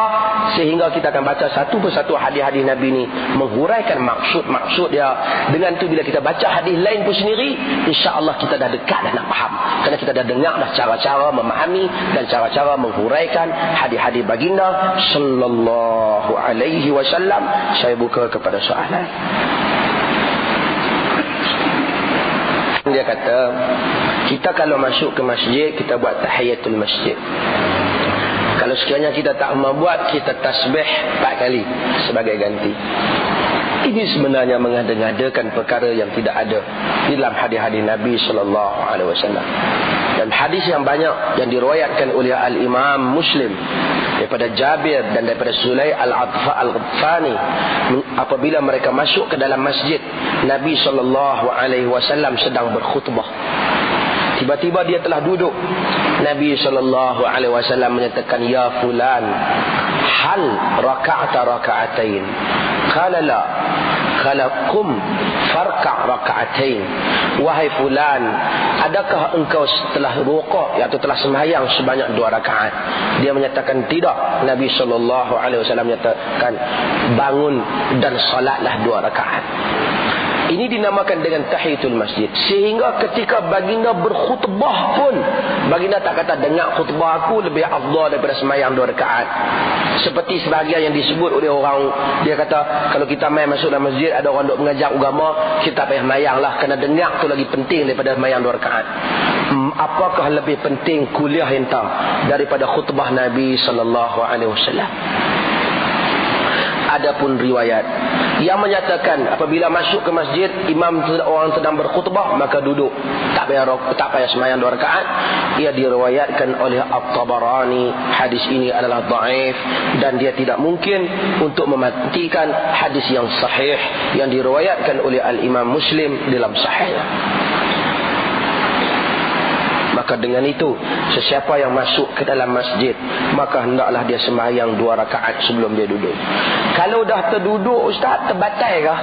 [SPEAKER 1] sehingga kita akan baca satu persatu hadis-hadis Nabi ni, menghuraikan maksud-maksud dia. Dengan tu bila kita baca hadis lain pun sendiri, insya-Allah kita dah dekat dah nak faham. Kerana kita dah dengar dah cara-cara memahami dan cara-cara menghuraikan hadis-hadis baginda sallallahu alaihi wasallam. Saya buka kepada soalan. Dia kata, kita kalau masuk ke masjid, kita buat tahiyatul masjid. Kalau sekiranya kita tak membuat, kita tasbih 4 kali sebagai ganti. Ini sebenarnya mengada-ngadakan perkara yang tidak ada di dalam hadis-hadis Nabi sallallahu alaihi wasallam. Dan hadis yang banyak yang diriwayatkan oleh Al-Imam Muslim daripada Jabir dan daripada Sulay Al-Ghatfani, apabila mereka masuk ke dalam masjid, Nabi sallallahu alaihi wasallam sedang berkhutbah. Tiba-tiba dia telah duduk. Nabi sallallahu alaihi wasallam menyatakan, "Ya fulan, hal raka'ta raka'atain?" Qala la. Qala qum farka' raka'atain. Wahai fulan, adakah engkau setelah rukuk atau telah sembahyang sebanyak 2 rakaat? Dia menyatakan tidak. Nabi sallallahu alaihi wasallam menyatakan, bangun dan salatlah 2 rakaat. Ini dinamakan dengan tahiyatul masjid. Sehingga ketika baginda berkhutbah pun, baginda tak kata dengar khutbah aku lebih afdal daripada sembahyang 2 rakaat. Seperti sebahagian yang disebut oleh orang, dia kata kalau kita main masuk dalam masjid, ada orang duk mengajar agama, kita payah sembahyang lah, kerana dengar tu lagi penting daripada sembahyang 2 rakaat. Apakah lebih penting kuliah hentam daripada khutbah Nabi sallallahu alaihi wasallam? Adapun riwayat yang menyatakan apabila masuk ke masjid, imam orang sedang berkhutbah, maka duduk, tak payah sembahyang 2 rakaat, ia diriwayatkan oleh At-Tabarani. Hadis ini adalah dhaif dan dia tidak mungkin untuk mematikan hadis yang sahih yang diriwayatkan oleh Al-Imam Muslim dalam sahihnya. Maka dengan itu, sesiapa yang masuk ke dalam masjid, maka hendaklah dia sembahyang 2 rakaat sebelum dia duduk. Kalau dah terduduk, ustaz, terbatal kah?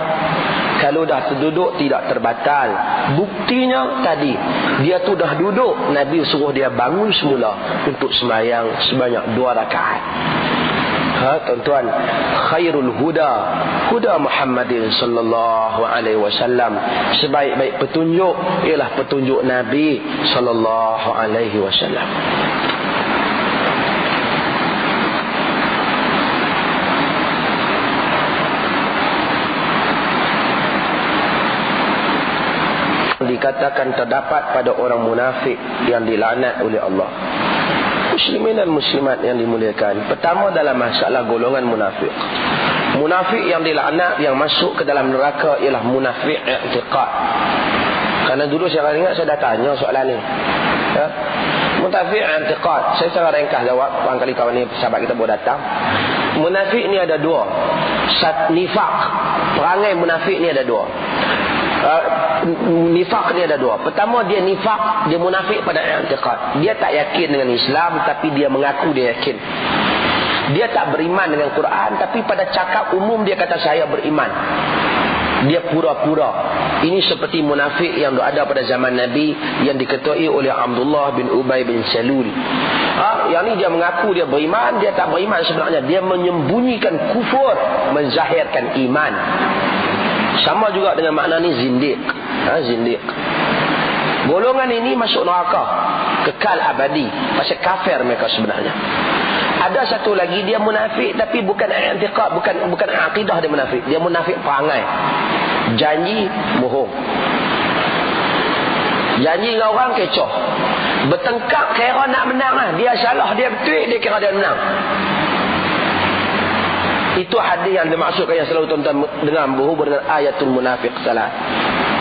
[SPEAKER 1] Kalau dah terduduk, tidak terbatal. Buktinya tadi, dia tu dah duduk, Nabi suruh dia bangun semula untuk sembahyang sebanyak 2 rakaat. Tuan-tuan, khairul huda Muhammadin sallallahu alaihi wasallam. Sebaik-baik petunjuk ialah petunjuk Nabi sallallahu alaihi wasallam. Dikatakan terdapat pada orang munafik yang dilaknat oleh Allah. Muslimin dan muslimat yang dimuliakan, pertama dalam masalah golongan munafik. Munafik yang dilaknat, yang masuk ke dalam neraka ialah munafik i'tiqad. Kerana dulu saya ingat saya dah tanya soalan ni. Ya? Munafik i'tiqad, saya secara ringkas jawab, barangkali kawan ni sahabat kita boleh datang. Munafik ni ada 2. Nifaq, perangai munafik ni ada 2. Nifaq ni ada 2. Pertama, dia nifaq, dia munafik pada i'tiqad. Dia tak yakin dengan Islam, tapi dia mengaku dia yakin. Dia tak beriman dengan Quran, tapi pada cakap umum dia kata saya beriman. Dia pura-pura. Ini seperti munafik yang ada pada zaman Nabi, yang diketuai oleh Abdullah bin Ubay bin Salul. Yang ni dia mengaku dia beriman, dia tak beriman sebenarnya. Dia menyembunyikan kufur, menzahirkan iman. Sama juga dengan makna ni zindiq. Zindiq. Golongan ini masuk neraka, kekal abadi. Pasal kafir mereka sebenarnya. Ada satu lagi, dia munafik tapi bukan i'tiqad, bukan akidah dia munafik. Dia munafik perangai. Janji bohong. Janji dengan orang kecoh. Bertengkar kira nak menang lah. Dia salah, dia betul, dia kira dia menang. Itu hadis yang dimaksudkan, yang selalu tuan-tuan dengar berhubung dengan ayatul munafiq salat.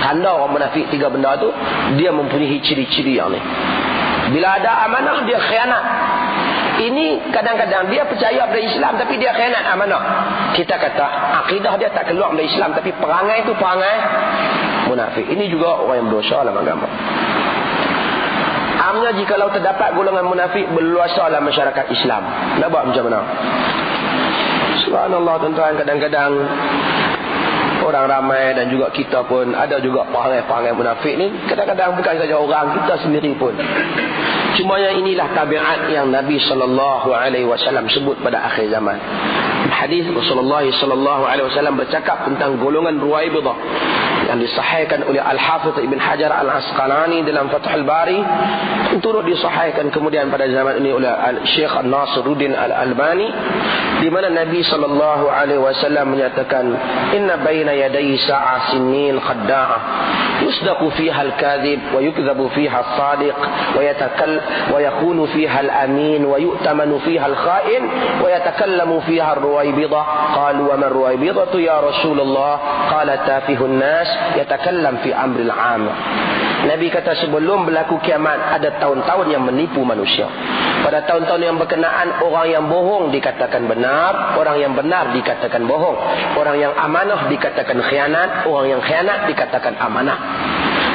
[SPEAKER 1] Tanda orang munafik 3 benda tu, dia mempunyai ciri-ciri yang ni. Bila ada amanah, dia khianat. Ini kadang-kadang dia percaya pada Islam tapi dia khianat amanah. Kita kata akidah dia tak keluar dari Islam, tapi perangai itu perangai munafik. Ini juga orang yang berdosa dalam agama. Hamnya jikalau terdapat golongan munafik berluasa dalam masyarakat Islam, nak buat macam mana? Subhanallah tuan-tuan, kadang-kadang orang ramai dan juga kita pun ada juga perangai-perangai munafik ni. Kadang-kadang bukan saja orang, kita sendiri pun. Cuma yang inilah tabiat yang Nabi SAW sebut pada akhir zaman. Hadis Rasulullah SAW bercakap tentang golongan Ruwaibidah yang disahihkan oleh Al-Hafidh Ibn Hajar Al-Asqalani dalam Fathul Bari, turut disahihkan kemudian pada zaman ini oleh Syekh Nasiruddin Al-Albani, di mana Nabi SAW menyatakan, inna baina yaday sa'a sinin khadda'ah yusdaqu fiha al-kadhib wa yukdhabu fiha as-sadiq wa yakunu fiha al-amin wa yu'tamanu fiha al-kha'in wa yatakallamu fiha ar-ruwaibidah. Qalu wa man ruwaibidatu ya Rasulullah? Qala tafihun nas yatakallam fi amril 'am. Nabi kata sebelum berlaku kiamat ada tahun-tahun yang menipu manusia. Pada tahun-tahun yang berkenaan, orang yang bohong dikatakan benar, orang yang benar dikatakan bohong, orang yang amanah dikatakan khianat, orang yang khianat dikatakan amanah.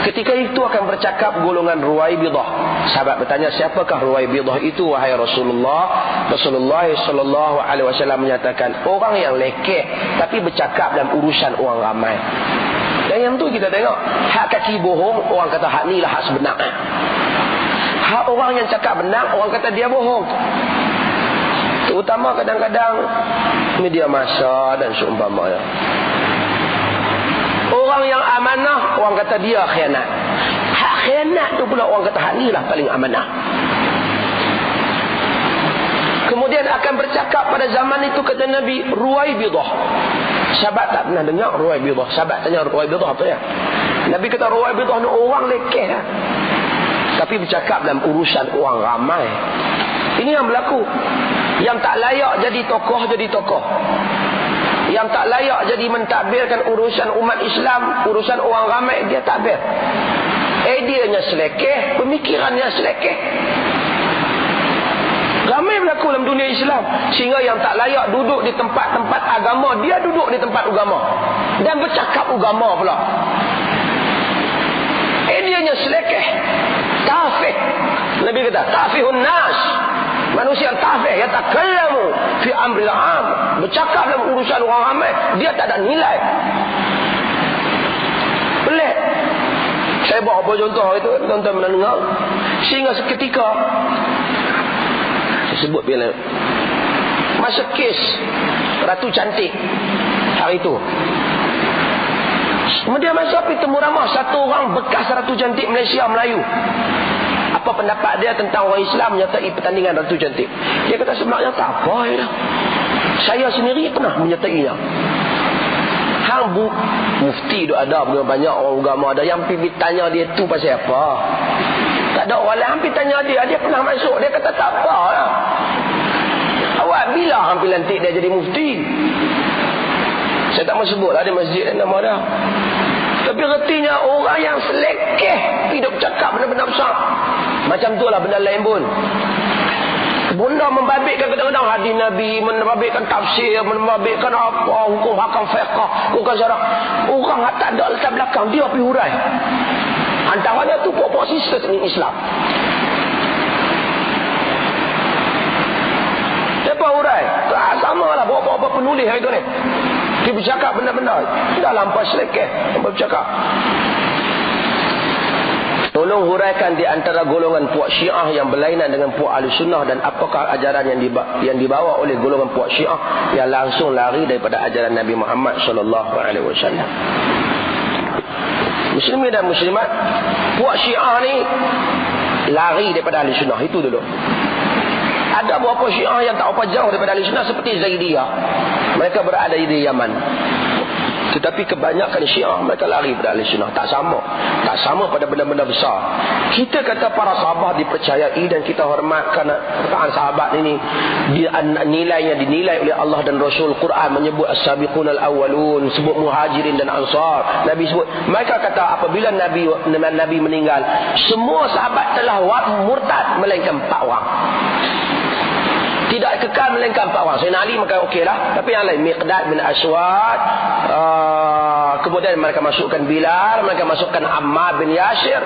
[SPEAKER 1] Ketika itu akan bercakap golongan Ruwaibidah. Sahabat bertanya, siapakah Ruwaibidah itu wahai Rasulullah? Rasulullah SAW menyatakan, orang yang lekeh tapi bercakap dalam urusan orang ramai. Dan yang tu kita tengok, hak kaki bohong, orang kata hak ni lah hak sebenar. Hak orang yang cakap benar, orang kata dia bohong. Terutama kadang-kadang media massa dan seumpamanya. Orang yang amanah, orang kata dia khianat. Hak khianat tu pula orang kata hak ni lah paling amanah. Kemudian akan bercakap pada zaman itu, kata Nabi, Ruwaibidah. Sahabat tak pernah dengar Ruwaibidah. Sahabat tanya, Ruwaibidah apa ya? Nabi kata Ruwaibidah ni orang lekeh, tapi bercakap dalam urusan orang ramai. Ini yang berlaku. Yang tak layak jadi tokoh, jadi tokoh. Yang tak layak jadi mentadbirkan urusan umat Islam, urusan orang ramai, dia takbir. Ideanya selekeh, pemikirannya selekeh. Ramai berlaku dalam dunia Islam. Sehingga yang tak layak duduk di tempat-tempat agama, dia duduk di tempat agama. Dan bercakap agama pula. Ideanya selekeh. Tafih. Nabi kata, tafihun nas. Manusia tafih, yatakallamu fi amril 'am. Bercakap dalam urusan orang ramai, dia tak ada nilai. Pelik. Saya bawa apa contoh itu, tuan-tuan pernah dengar. Sehingga seketika, saya sebut bila masa kes Ratu Cantik hari itu, kemudian masa pergi temu ramah satu orang bekas Ratu Cantik Malaysia Melayu. Apa pendapat dia tentang orang Islam menyertai pertandingan Ratu Cantik? Dia kata sebenarnya tak apa ya. Saya sendiri pernah menyertainya. Hang mufti tu ada, banyak orang agama ada yang pergi tanya dia tu pasal apa. Tak ada orang lain pergi tanya dia pernah masuk. Dia kata tak apa lah. Awak bila hang pergi lantik dia jadi mufti? Saya tak mau sebut lah, ada masjid dan nama dia. Tapi retinya orang yang selekeh hidup cakap benda-benda besar. Macam tu lah benda lain pun. Bunda membabitkan kadang-kadang hadis Nabi, membabitkan tafsir, membabitkan apa, hukum hakam fiqh, hukum syarak. Orang tak ada latar belakang, dia pergi hurai. Antaranya tu pokok sistem Islam. Siapa hurai? Sama lah berapa penulis hari tu ni. Dia bercakap benda-benda dah lampau selekeh, lampau bercakap. Tolong huraikan di antara golongan puak Syiah yang berlainan dengan puak Ahlussunnah, dan apakah ajaran yang dibawa oleh golongan puak Syiah yang langsung lari daripada ajaran Nabi Muhammad SAW. Muslimin dan muslimat, puak Syiah ni lari daripada Ahlussunnah itu dulu. Ada beberapa Syiah yang tak apa jauh daripada Ahlussunnah seperti Zaidiyah. Mereka berada di Yaman. Tetapi kebanyakan Syiah mereka lari pada Ahlussunnah. Tak sama pada benda-benda besar. Kita kata para sahabat dipercayai dan kita hormatkan perkataan sahabat ini. Nilainya dinilai oleh Allah dan Rasul. Quran menyebut as-sabiqunal awwalun, sebut muhajirin dan ansar. Nabi sebut, mereka kata apabila Nabi meninggal, semua sahabat telah murtad melainkan 4 orang. Tidak kekal melainkan 4 orang. Sayyidina Ali maka okeylah, tapi yang lain Miqdad bin Aswad, kemudian mereka masukkan Bilal, mereka masukkan Ammar bin Yasir,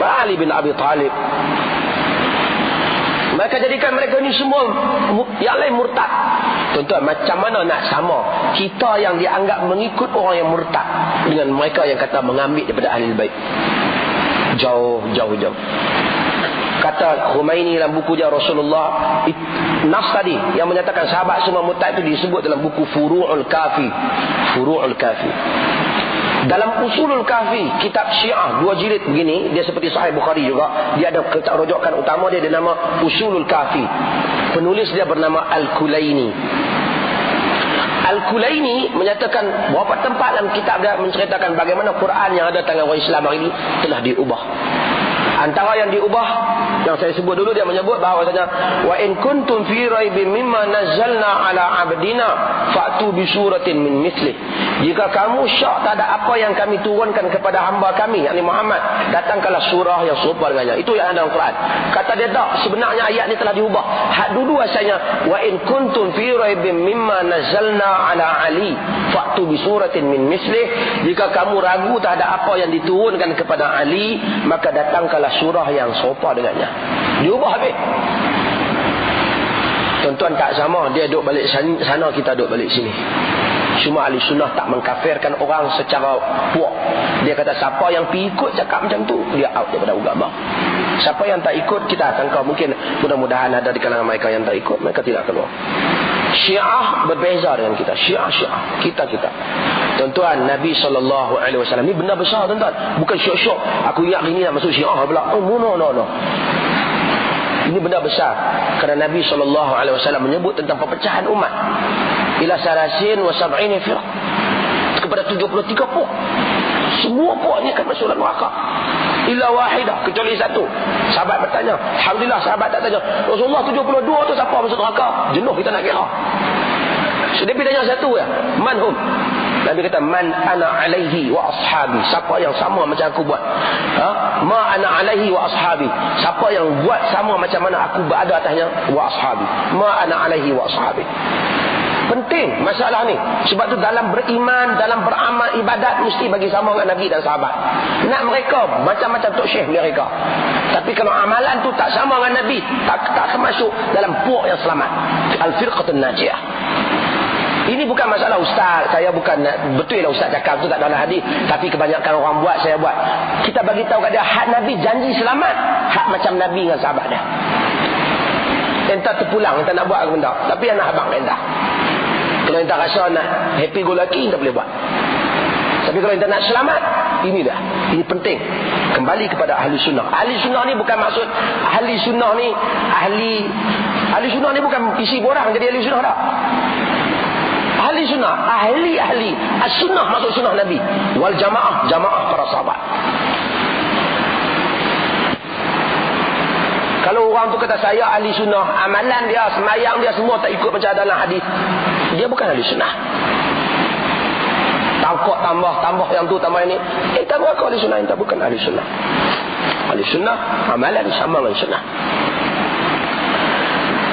[SPEAKER 1] Ali bin Abi Talib. Mereka jadikan mereka ni semua yang lain murtad. Tuan-tuan, macam mana nak sama kita yang dianggap mengikut orang yang murtad dengan mereka yang kata mengambil daripada ahli bait? Jauh. Kata Khumaini dalam buku dia Rasulullah, nafs tadi yang menyatakan sahabat semua murtad itu disebut dalam buku Furu'ul Kafi. Dalam Usulul Kafi, kitab Syiah 2 jilid begini, dia seperti Sahih Bukhari juga, dia ada rujukan utama dia nama Usulul Kafi. Penulis dia bernama Al-Kulaini. Al-Kulaini menyatakan beberapa tempat dalam kitab dia menceritakan bagaimana Quran yang ada tangan orang Islam hari ini telah diubah. Antara yang diubah, yang saya sebut dulu, dia menyebut bahawasanya wa in kuntum fi raibin mimma nazzalna ala abdina fa'tu bi suratin min mislih. Jika kamu syak tak ada apa yang kami turunkan kepada hamba kami, yakni Muhammad, datangkanlah surah yang serupa dengannya. Itu yang ada dalam Quran. Kata dia tak, sebenarnya ayat ni telah diubah. Hak dulu asalnya wa in kuntum fi raibin mimma nazzalna ala ali fa'tu bi suratin min mislih. Jika kamu ragu tak ada apa yang diturunkan kepada Ali, maka datangkanlah surah yang serupa dengannya. Diubah habis. Tuan-tuan, tak sama. Dia duduk balik sana, kita duduk balik sini. Cuma ahli sunnah tak mengkafirkan orang secara puak. Dia kata siapa yang pergi ikut cakap macam tu, dia out daripada agama. Siapa yang tak ikut, kita sangka mungkin mudah-mudahan ada di kalangan mereka yang tak ikut, mereka tidak keluar. Syiah berbeza dengan kita. Syiah kita. Tuan-tuan, Nabi SAW ni benda besar, tuan-tuan. Bukan syok-syok aku ingat ini nak masuk Syiah pula. Oh no. Ini benda besar. Kerana Nabi SAW menyebut tentang perpecahan umat. Ila salasin wa sab'ini firaq. Kepada 73 puak. Semua puak ni akan masuk dalam neraka. Illa wahidah, kecuali satu. Sahabat bertanya. Alhamdulillah sahabat tak tanya, Rasulullah 72 tu siapa masuk neraka? Jenuh kita nak kira. So dia tanya satu ya. Man hum? Nabi kata man ana alaihi wa ashabi. Siapa yang sama macam aku buat? Ma ana alaihi wa ashabi. Siapa yang buat sama macam mana aku berada atasnya? Wa ashabi. Ma ana alaihi wa ashabi. Penting masalah ni. Sebab tu dalam beriman, dalam beramal ibadat mesti bagi sama dengan Nabi dan sahabat. Nak mereka macam-macam tok syekh mereka. Tapi kalau amalan tu tak sama dengan Nabi, tak termasuk dalam puak yang selamat. Al-firqatun najiyah. Ini bukan masalah ustaz. Saya bukan, betul lah ustaz cakap tu tak dalam hadis, tapi kebanyakan orang buat, saya buat. Kita bagi tahu kat dia hak Nabi janji selamat, hak macam Nabi dengan sahabat dia. Entah terpulang, entah nak buat ke benda, tapi anak abang entah. Kalau entah rasa nak happy go lucky, entah boleh buat. Tapi kalau entah nak selamat, ini dah. Ini penting. Kembali kepada ahli sunnah. Ahli sunnah ni bukan maksud ahli sunnah ni ahli sunnah ni bukan isi borang jadi ahli sunnah dah. Ahli sunnah, ahli as-sunnah maksud sunnah Nabi. Wal jamaah para sahabat. Kalau orang tu kata saya ahli sunnah, amalan dia, semayang dia semua tak ikut macam dalam hadis, dia bukan ahli sunnah. Tangkut tambah yang tu tambah ini, tak berapa ahli sunnah, tak bukan ahli sunnah. Ahli sunnah amalan sama dengan sunnah.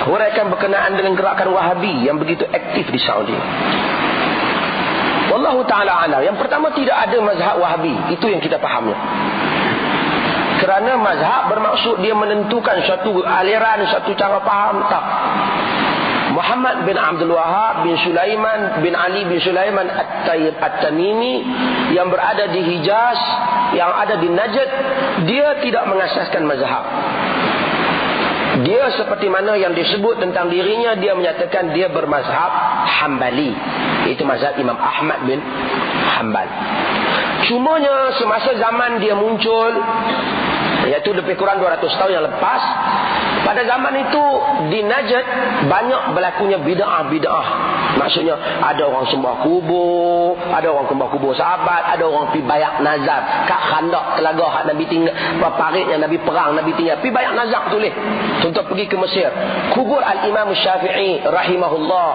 [SPEAKER 1] Huraikan berkenaan dengan gerakan Wahabi yang begitu aktif di Saudi. Wallahu ta'ala alam. Yang pertama, tidak ada mazhab Wahabi. Itu yang kita fahamnya. Kerana mazhab bermaksud dia menentukan suatu aliran, suatu cara faham. Tak. Muhammad bin Abdul Wahab bin Sulaiman bin Ali bin Sulaiman At-Tamimi yang berada di Hijaz, yang ada di Najd, dia tidak mengasaskan mazhab. Dia seperti mana yang disebut tentang dirinya, dia menyatakan dia bermazhab Hambali. Itu mazhab Imam Ahmad bin Hanbal. Cumanya semasa zaman dia muncul, iaitu lebih kurang 200 tahun yang lepas, pada zaman itu di Najd banyak berlakunya bid'ah. Maksudnya ada orang sembah kubur, ada orang sembah kubur sahabat, ada orang pergi bayat nazar kat khandak telaga hak Nabi tinggal, parit yang Nabi perang, Nabi tinggal pergi bayat nazar tulis. Contoh pergi ke Mesir, kubur Al-Imam Syafi'i rahimahullah.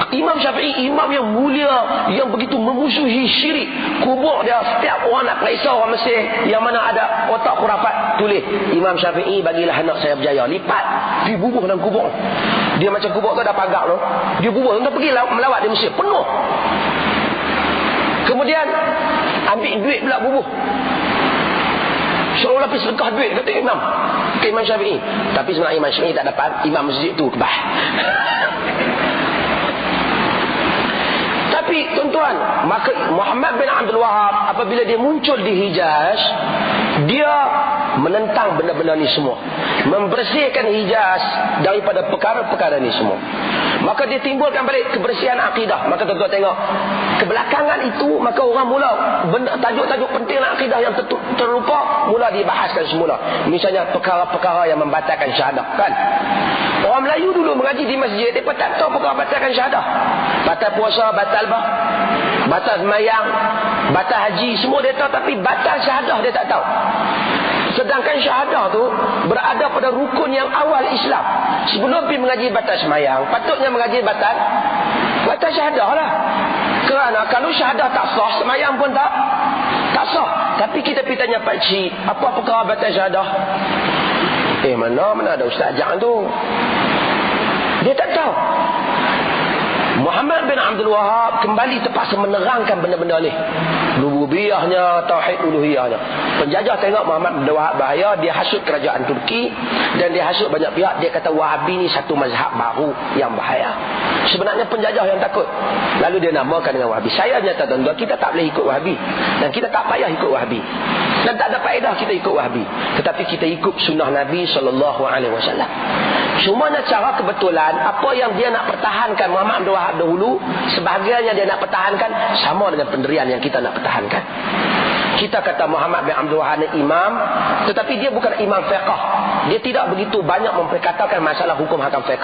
[SPEAKER 1] Imam Syafi'i imam yang mulia, yang begitu memusuhi syirik. Kubur dia, setiap orang nak periksa orang Mesir yang mana ada otak khurafat, tulis Imam Syafi'i bagilah anak saya berjaya. Lipat, pergi bubuh dalam kubur. Dia macam kubur tu ada pagar tu, dia bubuh, entah pergi melawat di Mesir penuh. Kemudian ambil duit pula bubuh, seolah-olah pergi sedekah duit, kata Imam. ke Imam Syafi'i. Tapi sebenarnya Imam Syafi'i tak dapat, imam masjid tu kebah. Tapi tuan-tuan, maka Muhammad bin Abdul Wahab apabila dia muncul di Hijaz, dia menentang benda-benda ni semua, membersihkan Hijaz daripada perkara-perkara ni semua. Maka dia timbulkan balik kebersihan akidah. Maka tuan-tuan tengok, kebelakangan itu maka orang mula tajuk-tajuk penting akidah yang terlupa mula dibahaskan semula. Misalnya perkara-perkara yang membatalkan syahadah, kan? Orang Melayu dulu mengaji di masjid, dia tak tahu perkara batalkan syahadah. Batal puasa, batal batal semayang, batal haji, semua dia tahu, tapi batal syahadah dia tak tahu. Sedangkan syahadah tu berada pada rukun yang awal Islam. Sebelum pergi mengaji batal semayang, patutnya mengaji batal syahadah lah. Kerana kalau syahadah tak sah, semayang pun tak sah. Tapi kita pergi tanya pakcik, apa perkara batal syahadah? Mana ada ustaz ajak tu. Dia tak tahu. Muhammad bin Abdul Wahab kembali terpaksa menerangkan benda-benda ni. Rububiyahnya, tauhid uluhiyahnya. Penjajah tengok Muhammad bin Abdul Wahab bahaya, dia hasut kerajaan Turki dan dia hasut banyak pihak. Dia kata Wahabi ni satu mazhab baru yang bahaya. Sebenarnya penjajah yang takut. Lalu dia namakan dengan Wahabi. Saya nyata tuan-tuan, kita tak boleh ikut Wahabi. Dan kita tak payah ikut Wahabi. Dan tak ada faedah kita ikut Wahabi. Tetapi kita ikut sunnah Nabi SAW. Cumanya cara kebetulan, apa yang dia nak pertahankan Muhammad Abdul Wahab dahulu, sebahagiannya dia nak pertahankan sama dengan pendirian yang kita nak pertahankan. Kita kata Muhammad bin Abdul Wahab imam, tetapi dia bukan imam fiqh. Dia tidak begitu banyak memperkatakan masalah hukum hakam fiqh.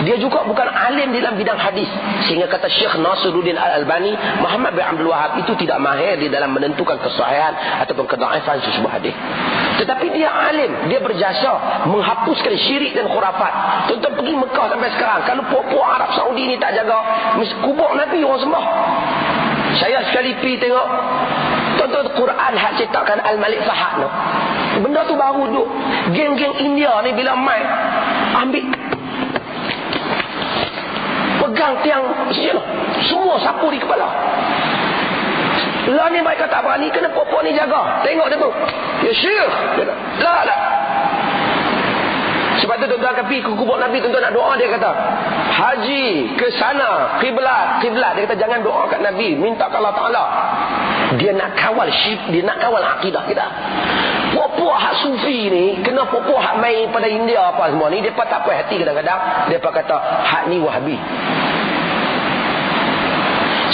[SPEAKER 1] Dia juga bukan alim dalam bidang hadis. Sehingga kata Syekh Nasiruddin Al-Albani, Muhammad bin Abdul Wahab itu tidak mahir di dalam menentukan kesahihan ataupun kedhaifan sebuah hadis. Tetapi dia alim, dia berjasa menghapuskan syirik dan khurafat. Tuan-tuan pergi Mekah sampai sekarang, kalau puak-puak Arab Saudi ni tak jaga, kubur Nabi orang sembah. Saya sekali pergi tengok tuan-tuan Quran hak cetakan Al-Malik Fahad tu. Benda tu baru duk. Geng-geng India ni bila main, ambil pegang tiang sini, semua sapu di kepala. Lah ni mereka tak berani, kena pokok ni jaga. Tengok dia tu. Ya Syekh. Lah. Sebab tu tuan-tuan pergi ke kubur Nabi, tuan-tuan nak doa, dia kata haji ke sana, kiblat. Dia kata jangan doa kat Nabi, minta ke Allah Ta'ala. Dia nak kawal syirik, dia nak kawal akidah kita. Puak-puak hak sufi ni, kena puak-puak hak main pada India apa semua ni, mereka tak puas hati kadang-kadang, mereka kata hak ni Wahabi.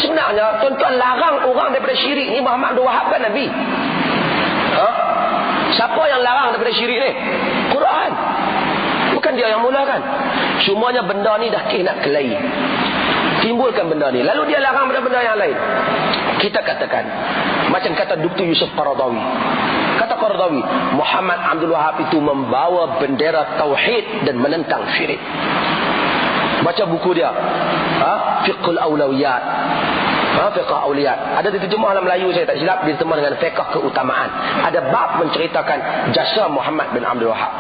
[SPEAKER 1] Sebenarnya tuan-tuan larang orang daripada syirik ni Muhammad Abdul Wahab kan Nabi? Siapa yang larang daripada syirik ni? Quran. Bukan dia yang mulakan. Cumanya benda ni dah nak kelahi. Timbulkan benda ni. Lalu dia larang benda-benda yang lain. Kita katakan, macam kata Dr. Yusuf Qaradawi. Kata Qaradawi, Muhammad Abdul Wahab itu membawa bendera tauhid dan menentang syirik. Baca buku dia, Fiqhul Awlawiyat, Fiqh Awliyat. Ada diterjemah dalam Melayu, saya tak silap, diterjemah dengan fiqh keutamaan. Ada bab menceritakan jasa Muhammad bin Abdul Wahab.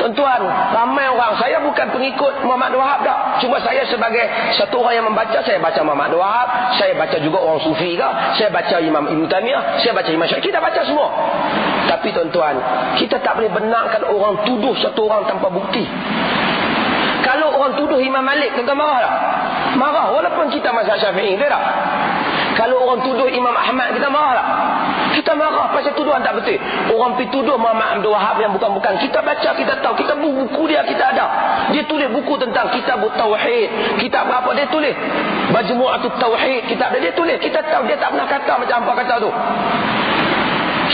[SPEAKER 1] Tuan-tuan, ramai orang, saya bukan pengikut Muhammad Abdul Wahab tak. Cuma saya sebagai satu orang yang membaca, saya baca Muhammad Abdul Wahab, saya baca juga orang sufi ke, saya baca Imam Ibn Taymiyah, saya baca Imam Syafi'i, kita baca semua. Tapi tuan-tuan, kita tak boleh benarkan orang tuduh satu orang tanpa bukti. Kalau orang tuduh Imam Malik, tuan-tuan marah tak? Marah, walaupun kita mazhab Syafi'i, betul tak? Kalau orang tuduh Imam Ahmad, kita marah tak? Kita marah pasal tuduhan tak betul. Orang pergi tuduh Muhammad Abdul Wahab yang bukan-bukan. Kita baca, kita tahu, kita buku dia, kita ada. Dia tulis buku tentang kitab Tauhid. Kitab apa dia tulis? Majmu'atut Tauhid. Kitab dia tulis. Kita tahu, dia tak pernah kata macam apa kata tu.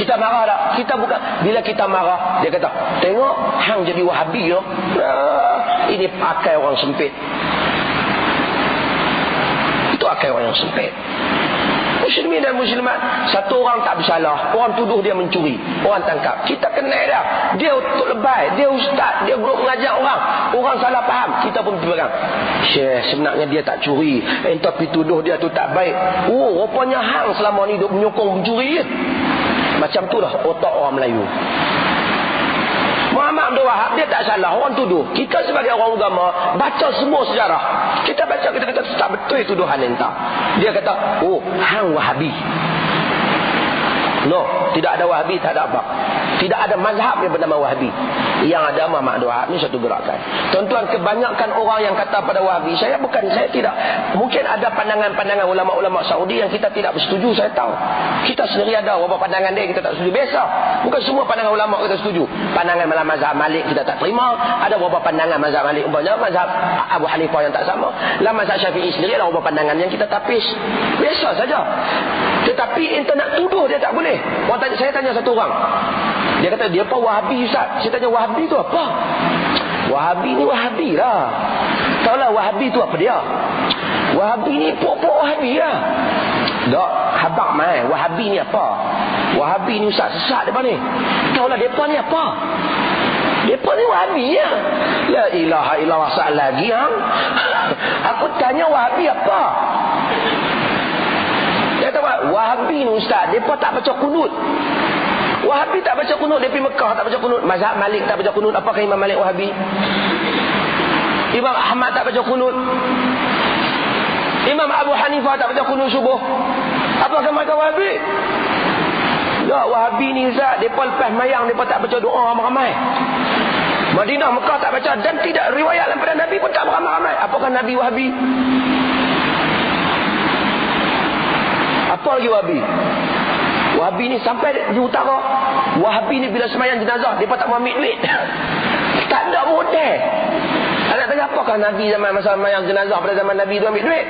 [SPEAKER 1] Kita marah tak? Kita bukan. Bila kita marah, dia kata, tengok, hang jadi Wahabi loh. Ini pakai orang sempit. Itu pakai orang yang sempit. Muslimin dan muslimat, satu orang tak bersalah, orang tuduh dia mencuri, orang tangkap, kita kenal dia. Dia untuk lebay, dia ustaz, dia guru mengajar orang salah faham, kita pun pegang. Syekh, sebenarnya dia tak curi, tapi tuduh dia tu tak baik. Oh, rupanya hang selama ni duk menyokong mencuri je. Macam tu lah otak orang Melayu. Muhammad Abdul Wahab dia tak salah, orang tuduh. Kita sebagai orang agama baca semua sejarah. Kita baca, kita kata tak betul tuduhan entah. Dia kata, oh, hang Wahabi. No, tidak ada Wahabi, tak ada apa. Tidak ada mazhab yang bernama Wahabi. Yang ada Muhammad Abdul Wahab ni satu gerakan. Tuan-tuan, kebanyakan orang yang kata pada Wahabi, saya tidak. Mungkin ada pandangan-pandangan ulama-ulama Saudi yang kita tidak bersetuju, saya tahu. Kita sendiri ada beberapa pandangan dia kita tak setuju. Biasa. Bukan semua pandangan ulama kita setuju. Pandangan dalam mazhab Malik kita tak terima. Ada beberapa pandangan mazhab Malik umpamanya mazhab Abu Hanifah yang tak sama. Dalam mazhab Syafi'i sendiri ada beberapa pandangan yang kita tapis. Biasa saja. Tetapi ente nak tuduh dia tak boleh. Saya tanya satu orang. Dia kata, dia apa Wahabi Ustaz? Saya tanya, Wahabi tu apa? Wahabi ni Wahabi lah. Tahu lah Wahabi tu apa dia? Wahabi ni pokok Wahabi lah. Tak, habak mai. Wahabi ni apa? Wahabi ni Ustaz sesat depa ni. Tahu lah depa ni apa? Depa ni Wahabi ya. La ilaha illallah sa'al lagi hang. Aku tanya Wahabi apa? Dia kata, Wahabi ni Ustaz, depa tak baca kunut. Wahabi tak baca kunut, dia pergi Mekah tak baca kunut. Mazhab Malik tak baca kunut. Apakah Imam Malik Wahabi? Imam Ahmad tak baca kunut. Imam Abu Hanifah tak baca kunut subuh. Apakah mereka Wahabi? Tak, Wahabi ni Ustaz, mereka lepas mayang, mereka tak baca doa ramai-ramai. Madinah, Mekah tak baca. Dan tidak riwayat daripada Nabi pun tak ramai-ramai. Apakah Nabi Wahabi? Apa lagi Wahabi? Wahabi ni sampai di utara. Wahabi ni bila semayang jenazah, mereka tak mau ambil duit. Tak ada model. Nak tanya apakah Nabi zaman masa semayang jenazah pada zaman Nabi tu ambil duit?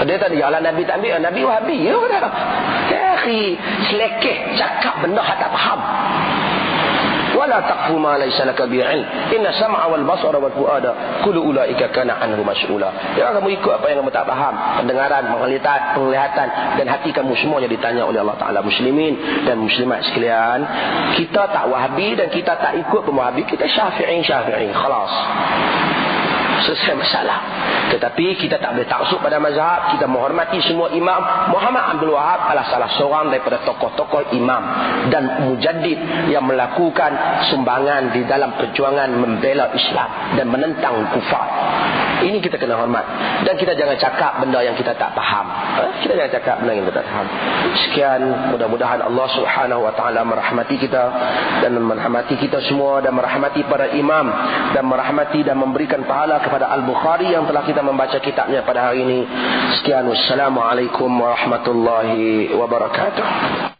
[SPEAKER 1] Dia tadi, ya Nabi tak ambil. Nabi Wahabi. Ya, kata. Selekeh cakap benda tak faham. Wala taqfu ma laysa laka bi'ilm. Inna sam'a wal basara wal fuada kullu ulaika kana anhu mas'ula. Jangan kamu ikut apa yang kamu tak faham. Pendengaran, penglihatan dan hati kamu semuanya ditanya oleh Allah Taala. Muslimin dan muslimat sekalian, kita tak Wahabi dan kita tak ikut Wahabi, kita Syafi'i. Khalas. Selesai masalah. Tetapi kita tak boleh taksub pada mazhab. Kita menghormati semua imam. Muhammad Abdul Wahab adalah salah seorang daripada tokoh-tokoh imam dan mujaddid yang melakukan sumbangan di dalam perjuangan membela Islam dan menentang kufar. Ini kita kena hormat. Dan kita jangan cakap benda yang kita tak faham. Kita jangan cakap benda yang kita tak faham. Sekian, mudah-mudahan Allah Subhanahu wa taala merahmati kita dan merahmati kita semua dan merahmati para imam dan merahmati dan memberikan pahala kepada Al-Bukhari yang telah kita membaca kitabnya pada hari ini. Sekian, wassalamualaikum warahmatullahi wabarakatuh.